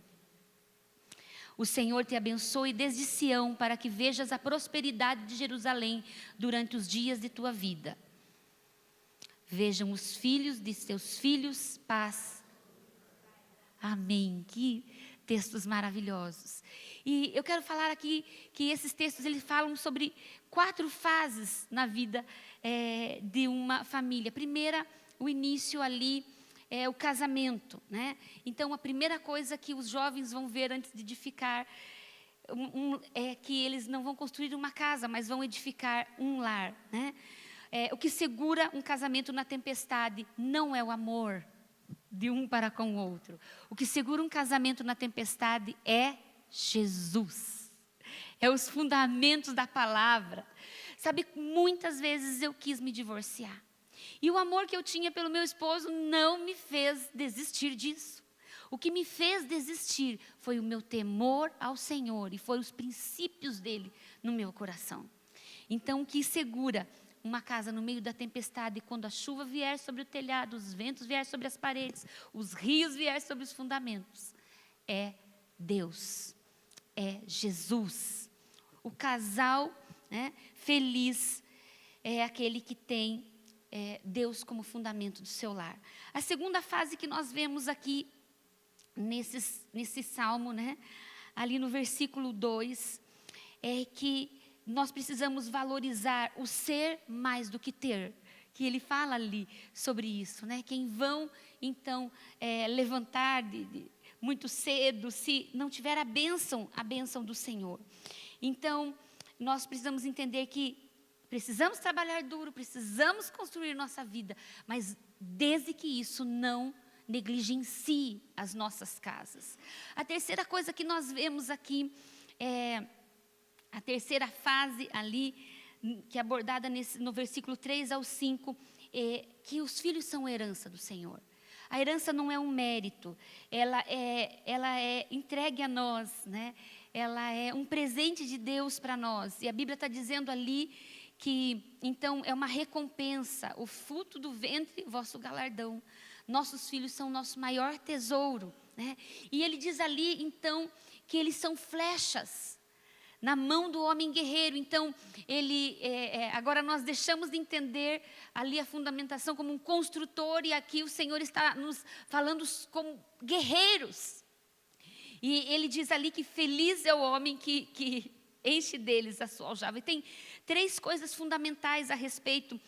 O Senhor te abençoe desde Sião, para que vejas a prosperidade de Jerusalém durante os dias de tua vida. Vejam os filhos de seus filhos, paz. Amém. Que textos maravilhosos. E eu quero falar aqui que esses textos eles falam sobre 4 fases na vida de uma família. Primeira, o início ali, o casamento, né? Então, a primeira coisa que os jovens vão ver antes de edificar é que eles não vão construir uma casa, mas vão edificar um lar, né? O que segura um casamento na tempestade não é o amor de um para com o outro. O que segura um casamento na tempestade é Jesus. É os fundamentos da palavra. Sabe, muitas vezes eu quis me divorciar. E o amor que eu tinha pelo meu esposo não me fez desistir disso. O que me fez desistir foi o meu temor ao Senhor e foram os princípios dele no meu coração. Então, o que segura uma casa no meio da tempestade, quando a chuva vier sobre o telhado, os ventos vier sobre as paredes, os rios vier sobre os fundamentos, é Deus, é Jesus. O casal, né, feliz é aquele que tem Deus como fundamento do seu lar. A segunda fase que nós vemos aqui nesse salmo, né, ali no versículo 2, é que nós precisamos valorizar o ser mais do que ter. Que ele fala ali sobre isso, né? Quem vão, então, levantar muito cedo, se não tiver a bênção do Senhor. Então, nós precisamos entender que precisamos trabalhar duro, precisamos construir nossa vida, mas desde que isso não negligencie as nossas casas. A terceira coisa que nós vemos aqui a terceira fase ali, que é abordada no versículo 3 ao 5, que os filhos são herança do Senhor. A herança não é um mérito, ela é entregue a nós, né? Ela é um presente de Deus para nós. E a Bíblia está dizendo ali que, então, é uma recompensa, o fruto do ventre, vosso galardão. Nossos filhos são o nosso maior tesouro, né? E ele diz ali, então, que eles são flechas na mão do homem guerreiro. Então, agora nós deixamos de entender ali a fundamentação como um construtor, e aqui o Senhor está nos falando como guerreiros. E ele diz ali que feliz é o homem que enche deles a sua aljava. E tem 3 coisas fundamentais a respeito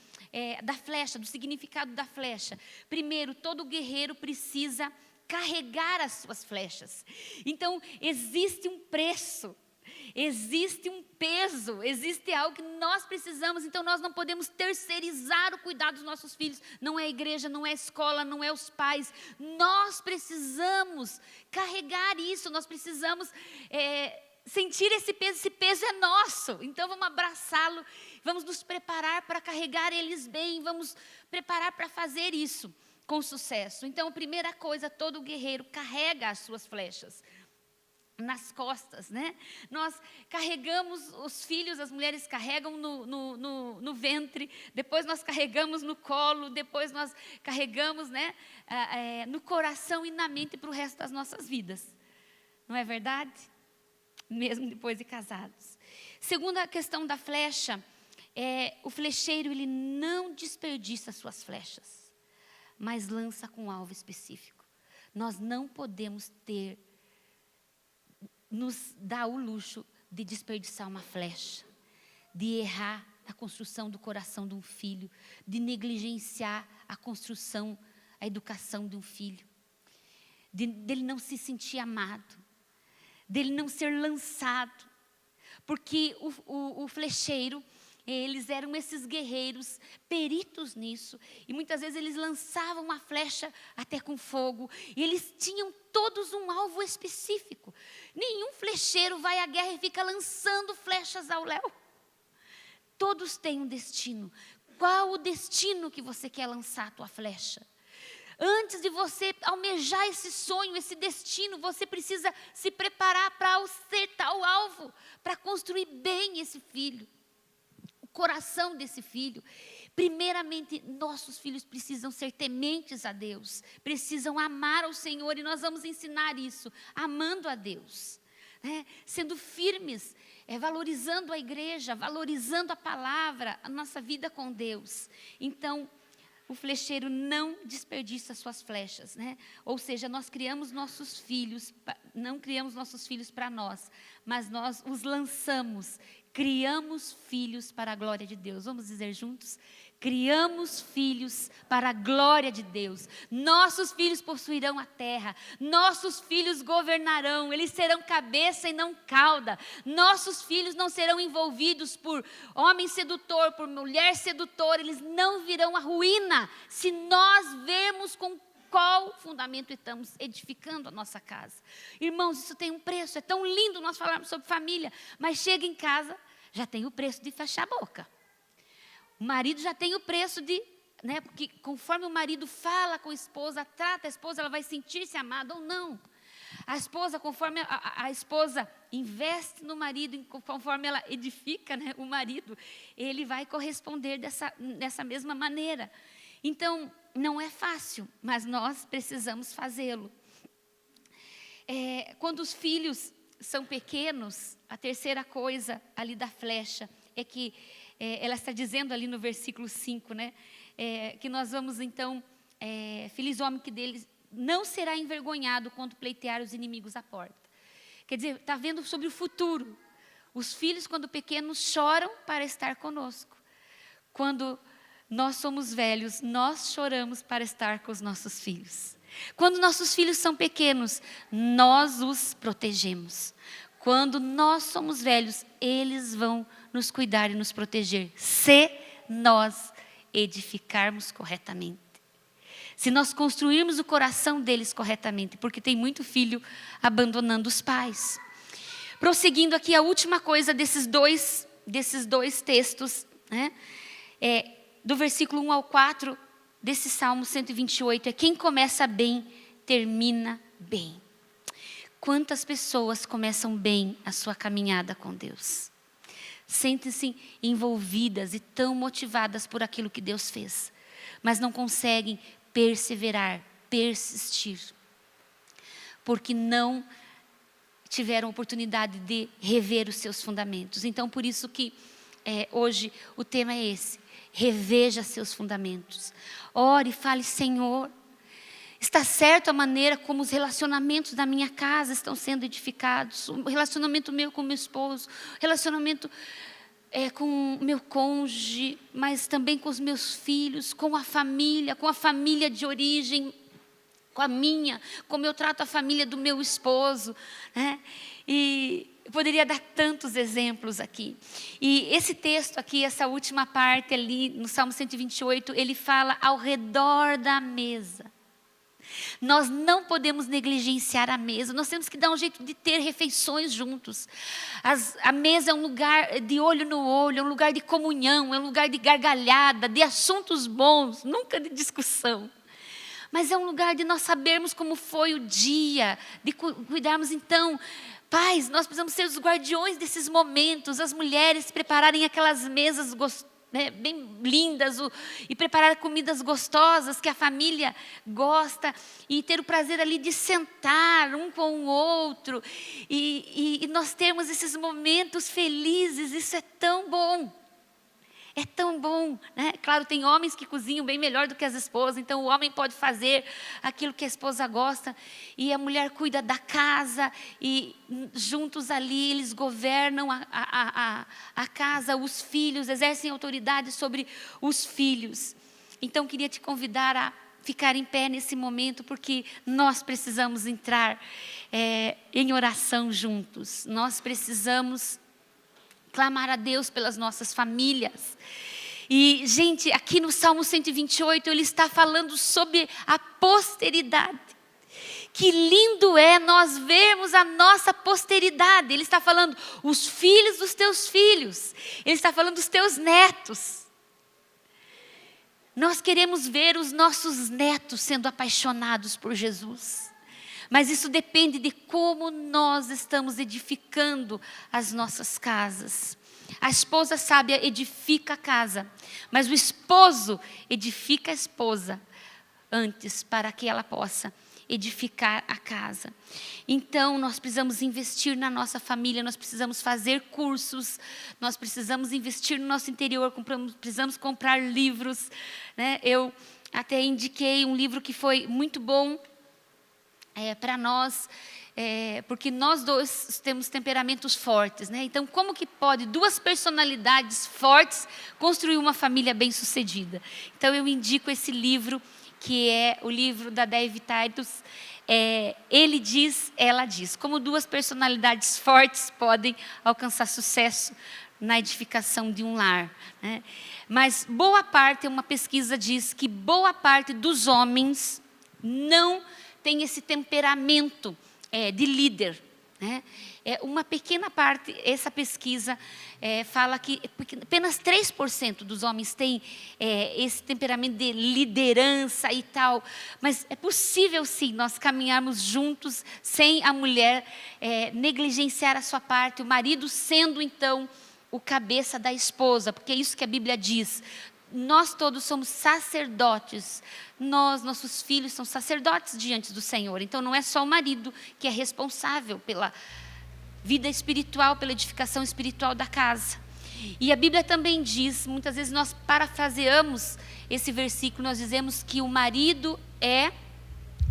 da flecha, do significado da flecha. Primeiro, todo guerreiro precisa carregar as suas flechas. Então, existe um preço. Existe um peso, existe algo que nós precisamos, então nós não podemos terceirizar o cuidado dos nossos filhos. Não é a igreja, não é a escola, não é os pais. Nós precisamos carregar isso, nós precisamos sentir esse peso é nosso. Então vamos abraçá-lo, vamos nos preparar para carregar eles bem, vamos preparar para fazer isso com sucesso. Então a primeira coisa, todo guerreiro carrega as suas flechas nas costas, né? Nós carregamos os filhos, as mulheres carregam no ventre, depois nós carregamos no colo, depois nós carregamos, né, no coração e na mente para o resto das nossas vidas. Não é verdade? mesmo depois de casados. Segunda questão da flecha, o flecheiro ele não desperdiça suas flechas, mas lança com alvo específico. Nós não podemos nos dar o luxo de desperdiçar uma flecha, de errar na construção do coração de um filho, de negligenciar a construção, a educação de um filho, dele não se sentir amado, dele não ser lançado, porque o flecheiro, eles eram esses guerreiros, peritos nisso, e muitas vezes eles lançavam a flecha até com fogo, e eles tinham todos um alvo específico. Nenhum flecheiro vai à guerra e fica lançando flechas ao léu. Todos têm um destino. Qual o destino que você quer lançar a tua flecha? Antes de você almejar esse sonho, esse destino, você precisa se preparar para acertar o alvo, para construir bem esse filho, o coração desse filho. Primeiramente, nossos filhos precisam ser tementes a Deus, precisam amar ao Senhor, e nós vamos ensinar isso, amando a Deus, né? Sendo firmes, valorizando a igreja, valorizando a palavra, a nossa vida com Deus. Então, o flecheiro não desperdiça suas flechas, né? Ou seja, nós criamos nossos filhos, não criamos nossos filhos para nós, mas nós os lançamos, criamos filhos para a glória de Deus. Vamos dizer juntos? Criamos filhos para a glória de Deus. Nossos filhos possuirão a terra. Nossos filhos governarão. Eles serão cabeça e não cauda. Nossos filhos não serão envolvidos por homem sedutor, por mulher sedutora. Eles não virão à ruína se nós vermos com qual fundamento estamos edificando a nossa casa. Irmãos, isso tem um preço. É tão lindo nós falarmos sobre família, mas chega em casa, já tem o preço de fechar a boca. O marido já tem o preço de, né, porque conforme o marido fala com a esposa, trata a esposa, ela vai sentir-se amada ou não. A esposa, conforme a esposa investe no marido, conforme ela edifica, né, o marido, ele vai corresponder dessa mesma maneira. Então, não é fácil, mas nós precisamos fazê-lo. Quando os filhos são pequenos, a terceira coisa ali da flecha é que ela está dizendo ali no versículo 5, né? Que nós vamos então, feliz homem que deles não será envergonhado quando pleitear os inimigos à porta. Quer dizer, está vendo sobre o futuro. Os filhos, quando pequenos, choram para estar conosco. Quando nós somos velhos, nós choramos para estar com os nossos filhos. Quando nossos filhos são pequenos, nós os protegemos. Quando nós somos velhos, eles vão nos cuidar e nos proteger, se nós edificarmos corretamente. Se nós construirmos o coração deles corretamente, porque tem muito filho abandonando os pais. Prosseguindo aqui, a última coisa desses dois textos, né? Do versículo 1 ao 4, desse Salmo 128, quem começa bem, termina bem. Quantas pessoas começam bem a sua caminhada com Deus? Sentem-se envolvidas e tão motivadas por aquilo que Deus fez, mas não conseguem perseverar, persistir, porque não tiveram oportunidade de rever os seus fundamentos. Então, por isso que hoje o tema é esse: reveja seus fundamentos. Ore e fale: Senhor, está certo a maneira como os relacionamentos da minha casa estão sendo edificados, o relacionamento meu com meu esposo, relacionamento com meu cônjuge, mas também com os meus filhos, com a família de origem, como eu trato a família do meu esposo, né? E eu poderia dar tantos exemplos aqui. E esse texto aqui, essa última parte ali, no Salmo 128, ele fala ao redor da mesa. Nós não podemos negligenciar a mesa, nós temos que dar um jeito de ter refeições juntos. A mesa é um lugar de olho no olho, é um lugar de comunhão, é um lugar de gargalhada, de assuntos bons, nunca de discussão. Mas é um lugar de nós sabermos como foi o dia, de cuidarmos então. Pais, nós precisamos ser os guardiões desses momentos, as mulheres prepararem aquelas mesas né, bem lindas, e preparar comidas gostosas que a família gosta, e ter o prazer ali de sentar um com o outro, e nós termos esses momentos felizes. Isso é tão bom. É tão bom, né? Claro, tem homens que cozinham bem melhor do que as esposas, então o homem pode fazer aquilo que a esposa gosta, e a mulher cuida da casa, e juntos ali eles governam a casa, os filhos, exercem autoridade sobre os filhos. Então queria te convidar a ficar em pé nesse momento, porque nós precisamos entrar em oração juntos, nós precisamos clamar a Deus pelas nossas famílias. E, gente, aqui no Salmo 128, ele está falando sobre a posteridade. Que lindo é nós vermos a nossa posteridade. Ele está falando os filhos dos teus filhos. Ele está falando dos teus netos. Nós queremos ver os nossos netos sendo apaixonados por Jesus. Mas isso depende de como nós estamos edificando as nossas casas. A esposa sábia edifica a casa, mas o esposo edifica a esposa antes, para que ela possa edificar a casa. Então nós precisamos investir na nossa família, nós precisamos fazer cursos, nós precisamos investir no nosso interior, precisamos comprar livros, né? Eu até indiquei um livro que foi muito bom para nós, porque nós dois temos temperamentos fortes, né? Então, como que pode duas personalidades fortes construir uma família bem-sucedida? Então, eu indico esse livro, que é o livro da Dave Titus, Ele Diz, Ela Diz. Como duas personalidades fortes podem alcançar sucesso na edificação de um lar, né? Mas boa parte, uma pesquisa diz que boa parte dos homens não tem esse temperamento de líder, né? Uma pequena parte, essa pesquisa fala que apenas 3% dos homens têm esse temperamento de liderança e tal. Mas é possível sim nós caminharmos juntos sem a mulher negligenciar a sua parte, o marido sendo então o cabeça da esposa, porque é isso que a Bíblia diz. Nós todos somos sacerdotes, nossos filhos são sacerdotes diante do Senhor. Então não é só o marido que é responsável pela vida espiritual, pela edificação espiritual da casa. E a Bíblia também diz, muitas vezes nós parafraseamos esse versículo, nós dizemos que o marido é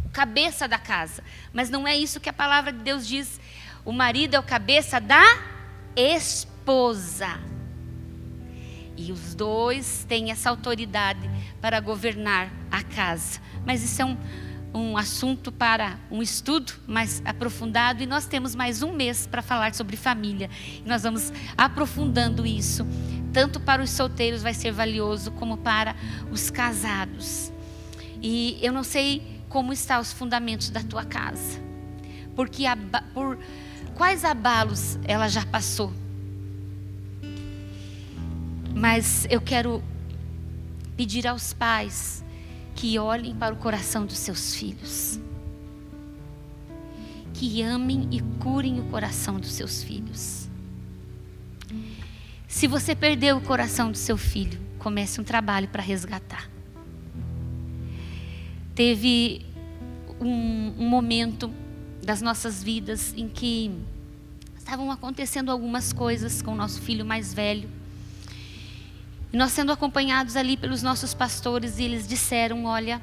o cabeça da casa. Mas não é isso que a palavra de Deus diz. O marido é o cabeça da esposa. E os dois têm essa autoridade para governar a casa. Mas isso é um assunto para um estudo mais aprofundado. E nós temos mais um mês para falar sobre família. E nós vamos aprofundando isso. Tanto para os solteiros vai ser valioso, como para os casados. E eu não sei como estão os fundamentos da tua casa. Porque por quais abalos ela já passou. Mas eu quero pedir aos pais que olhem para o coração dos seus filhos. Que amem e curem o coração dos seus filhos. Se você perdeu o coração do seu filho, comece um trabalho para resgatar. Teve um momento das nossas vidas em que estavam acontecendo algumas coisas com o nosso filho mais velho. E nós sendo acompanhados ali pelos nossos pastores, e eles disseram, olha,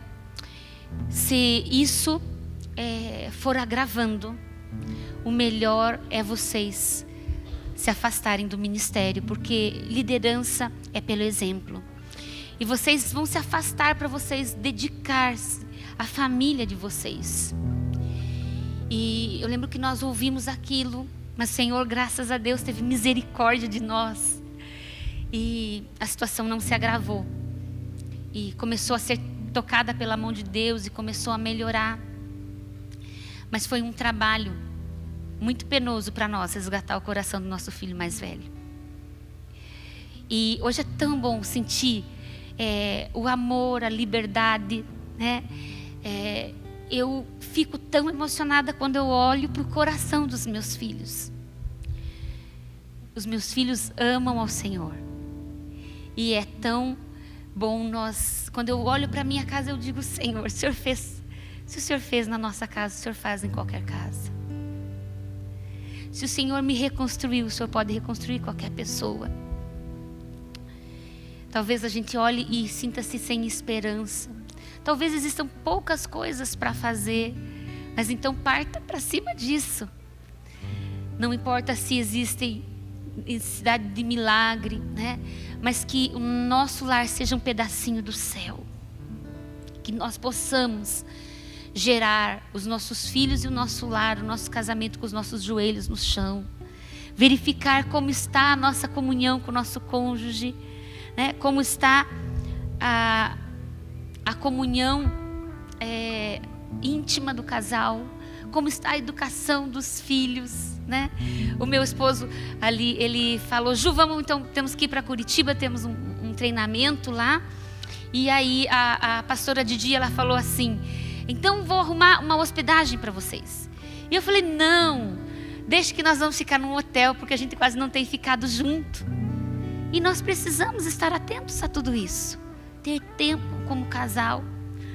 se isso for agravando, o melhor é vocês se afastarem do ministério, porque liderança é pelo exemplo. E vocês vão se afastar para vocês dedicar-se à família de vocês. E eu lembro que nós ouvimos aquilo, mas Senhor, graças a Deus, teve misericórdia de nós. E a situação não se agravou. E começou a ser tocada pela mão de Deus e começou a melhorar. Mas foi um trabalho muito penoso para nós resgatar o coração do nosso filho mais velho. E hoje é tão bom sentir o amor, a liberdade, né? Eu fico tão emocionada quando eu olho para o coração dos meus filhos. Os meus filhos amam ao Senhor. E é tão bom quando eu olho para a minha casa, eu digo: Senhor, se o Senhor fez na nossa casa, o Senhor faz em qualquer casa. Se o Senhor me reconstruiu, o Senhor pode reconstruir qualquer pessoa. Talvez a gente olhe e sinta-se sem esperança. Talvez existam poucas coisas para fazer, mas então parta para cima disso. Não importa se existem necessidade de milagre, né? Mas que o nosso lar seja um pedacinho do céu. Que nós possamos gerar os nossos filhos e o nosso lar, o nosso casamento com os nossos joelhos no chão. Verificar como está a nossa comunhão com o nosso cônjuge, né? Como está a comunhão íntima do casal. Como está a educação dos filhos, né? O meu esposo ali, ele falou: Ju, temos que ir para Curitiba, temos um treinamento lá. E aí a pastora Didi, ela falou assim: então vou arrumar uma hospedagem para vocês. E eu falei: não, deixe que nós vamos ficar num hotel, porque a gente quase não tem ficado junto. E nós precisamos estar atentos a tudo isso. Ter tempo como casal,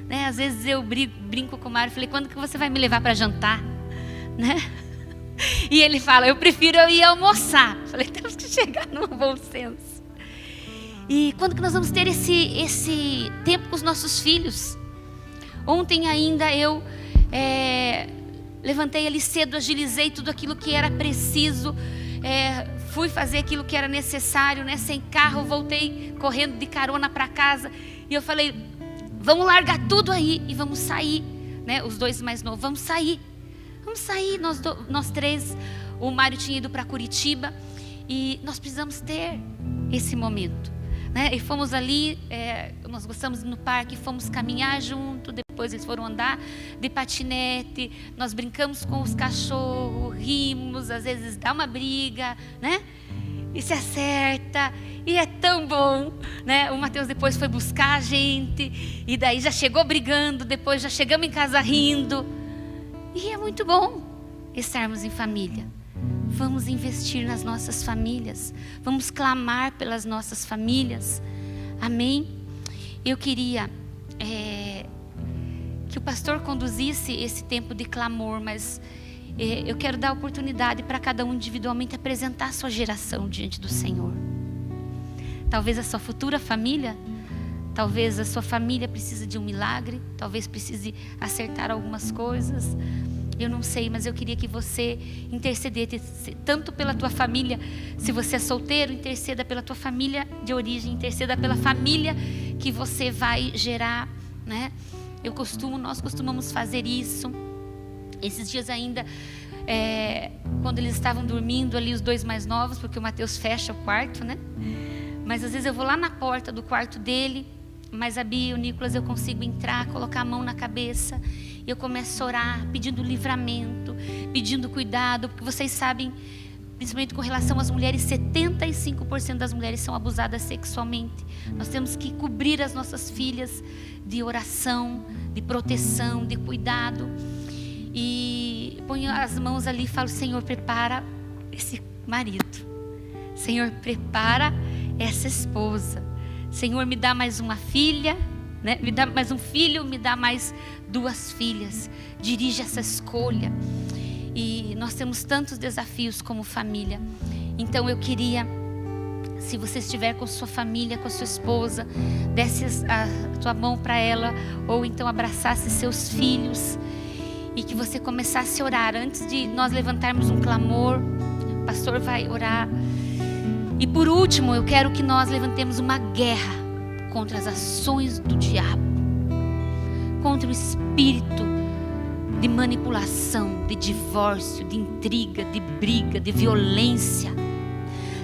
né? Às vezes eu brinco com o Mário, falei: quando que você vai me levar para jantar? Né? E ele fala: eu prefiro eu ir almoçar. Falei: temos que chegar num bom senso. E quando que nós vamos ter esse tempo com os nossos filhos? Ontem ainda eu levantei ali cedo, agilizei tudo aquilo que era preciso, fui fazer aquilo que era necessário, né? Sem carro, voltei correndo de carona para casa. E eu falei: vamos largar tudo aí e vamos sair, né? Os dois mais novos, vamos sair, nós três. O Mário tinha ido para Curitiba e nós precisamos ter esse momento, né? E fomos ali, nós gostamos de ir no parque, fomos caminhar junto, depois eles foram andar de patinete, nós brincamos com os cachorros, rimos, às vezes dá uma briga, né? E se acerta, e é tão bom, né? O Mateus depois foi buscar a gente, e daí já chegou brigando, depois já chegamos em casa rindo, e é muito bom estarmos em família. Vamos investir nas nossas famílias, vamos clamar pelas nossas famílias, amém? Eu queria que o pastor conduzisse esse tempo de clamor, mas eu quero dar oportunidade para cada um individualmente apresentar a sua geração diante do Senhor. Talvez a sua futura família, talvez a sua família precise de um milagre, talvez precise acertar algumas coisas. Eu não sei, mas eu queria que você intercedesse tanto pela tua família. Se você é solteiro, interceda pela tua família de origem, interceda pela família que você vai gerar, né? Nós costumamos fazer isso. Esses dias ainda, quando eles estavam dormindo ali, os dois mais novos, porque o Mateus fecha o quarto, né? Mas às vezes eu vou lá na porta do quarto dele, mas a Bia e o Nicolas eu consigo entrar, colocar a mão na cabeça, e eu começo a orar, pedindo livramento, pedindo cuidado, porque vocês sabem, principalmente com relação às mulheres, 75% das mulheres são abusadas sexualmente. Nós temos que cobrir as nossas filhas de oração, de proteção, de cuidado. E ponho as mãos ali e falo: Senhor, prepara esse marido. Senhor, prepara essa esposa. Senhor, me dá mais uma filha, né? Me dá mais um filho, me dá mais 2 filhas. Dirige essa escolha. E nós temos tantos desafios como família. Então eu queria, se você estiver com sua família, com a sua esposa, desse a tua mão para ela, ou então abraçasse seus filhos, e que você começasse a orar. Antes de nós levantarmos um clamor, o pastor vai orar. E por último, eu quero que nós levantemos uma guerra contra as ações do diabo, contra o espírito de manipulação, de divórcio, de intriga, de briga, de violência.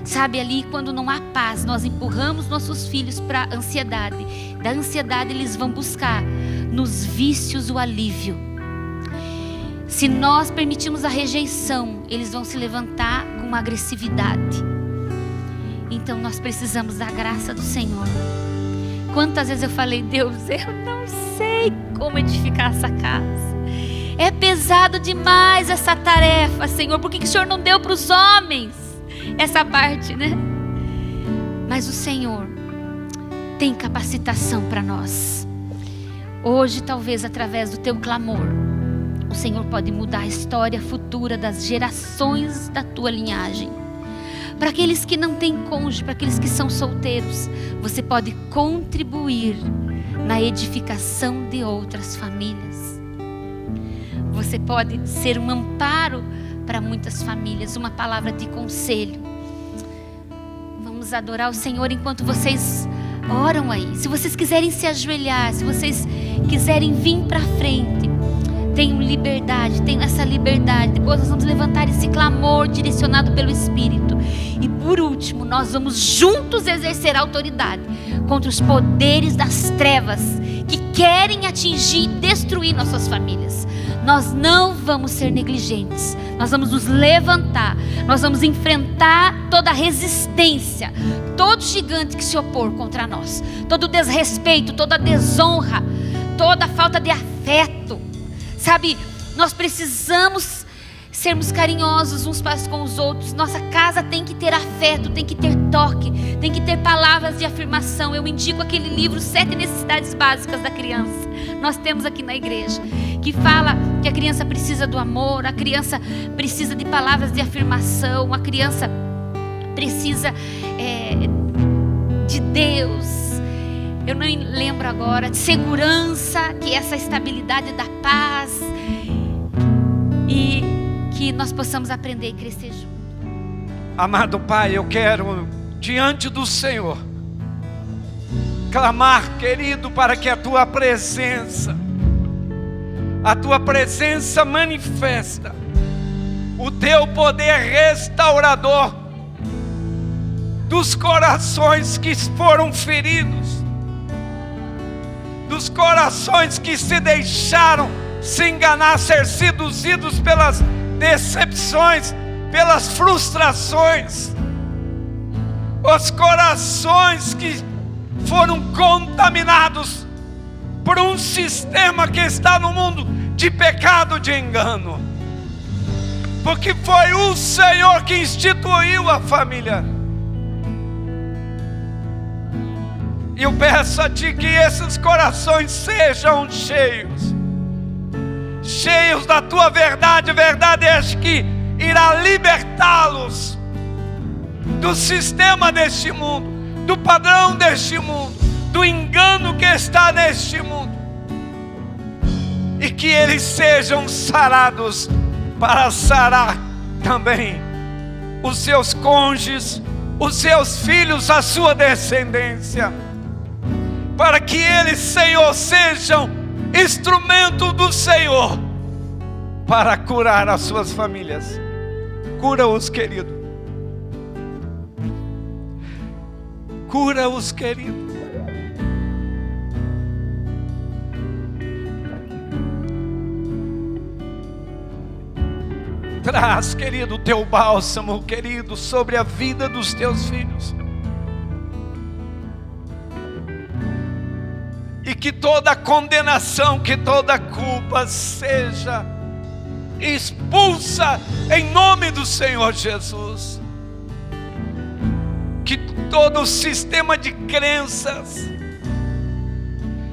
Sabe, ali quando não há paz, nós empurramos nossos filhos para a ansiedade. Da ansiedade eles vão buscar nos vícios o alívio. Se nós permitirmos a rejeição, eles vão se levantar com agressividade. Então nós precisamos da graça do Senhor. Quantas vezes eu falei: Deus, eu não sei como edificar essa casa. É pesado demais essa tarefa, Senhor. Por que o Senhor não deu para os homens essa parte, né? Mas o Senhor tem capacitação para nós. Hoje, talvez através do teu clamor, o Senhor pode mudar a história futura das gerações da tua linhagem. Para aqueles que não têm cônjuge, para aqueles que são solteiros, você pode contribuir na edificação de outras famílias. Você pode ser um amparo para muitas famílias, uma palavra de conselho. Vamos adorar o Senhor enquanto vocês oram aí. Se vocês quiserem se ajoelhar, se vocês quiserem vir para frente, tenham liberdade, tenham essa liberdade. Depois nós vamos levantar esse clamor direcionado pelo Espírito. E por último, nós vamos juntos exercer a autoridade contra os poderes das trevas que querem atingir e destruir nossas famílias. Nós não vamos ser negligentes. Nós vamos nos levantar. Nós vamos enfrentar toda a resistência, todo gigante que se opor contra nós, todo desrespeito, toda desonra, toda falta de afeto. Sabe, nós precisamos sermos carinhosos uns para com os outros. Nossa casa tem que ter afeto, tem que ter toque, tem que ter palavras de afirmação. Eu indico aquele livro 7 Necessidades Básicas da Criança. Nós temos aqui na igreja, que fala que a criança precisa do amor, a criança precisa de palavras de afirmação, a criança precisa de Deus. Eu não lembro agora, de segurança, que é essa estabilidade da paz, e que nós possamos aprender e crescer juntos. Amado Pai, eu quero diante do Senhor clamar, querido, para que a Tua presença manifesta o Teu poder restaurador dos corações que foram feridos, dos corações que se deixaram se enganar, ser seduzidos pelas decepções, pelas frustrações, os corações que foram contaminados por um sistema que está no mundo de pecado, de engano, porque foi o Senhor que instituiu a família. E eu peço a Ti que esses corações sejam cheios da Tua verdade, verdade esta que irá libertá-los do sistema deste mundo, do padrão deste mundo, do engano que está neste mundo, e que eles sejam sarados para sarar também os seus cônjuges, os seus filhos, a sua descendência, para que eles, Senhor, sejam instrumento do Senhor para curar as suas famílias. Cura-os, querido. Cura-os, querido. Traz, querido, o Teu bálsamo, querido, sobre a vida dos Teus filhos. E que toda condenação, que toda culpa seja expulsa em nome do Senhor Jesus. Que todo o sistema de crenças,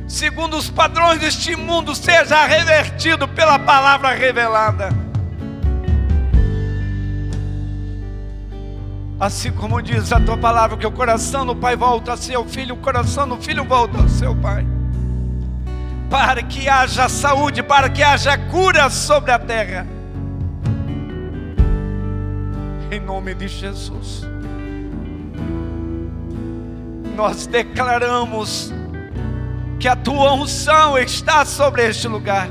segundo os padrões deste mundo, seja revertido pela palavra revelada. Assim como diz a Tua palavra, que o coração do pai volta a seu filho, o coração do filho volta ao seu pai. Para que haja saúde, para que haja cura sobre a terra. Em nome de Jesus. Nós declaramos que a Tua unção está sobre este lugar.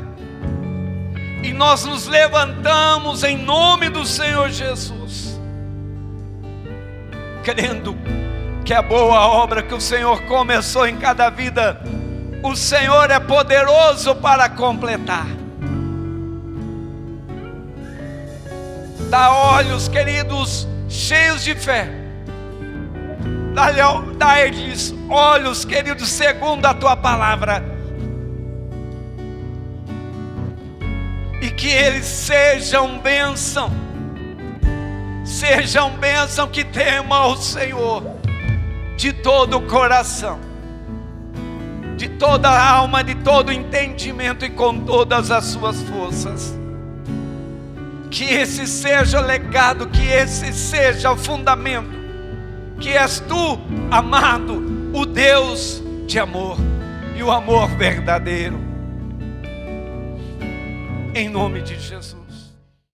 E nós nos levantamos em nome do Senhor Jesus, crendo que a boa obra que o Senhor começou em cada vida, o Senhor é poderoso para completar. Dá olhos, queridos, cheios de fé. Dá-lhes olhos, queridos, segundo a Tua palavra. E que eles sejam bênção. Sejam bênção, que temam ao Senhor de todo o coração. de toda a alma, de todo o entendimento e com todas as suas forças. Que esse seja o legado, que esse seja o fundamento, que és tu, amado, o Deus de amor e o amor verdadeiro. Em nome de Jesus.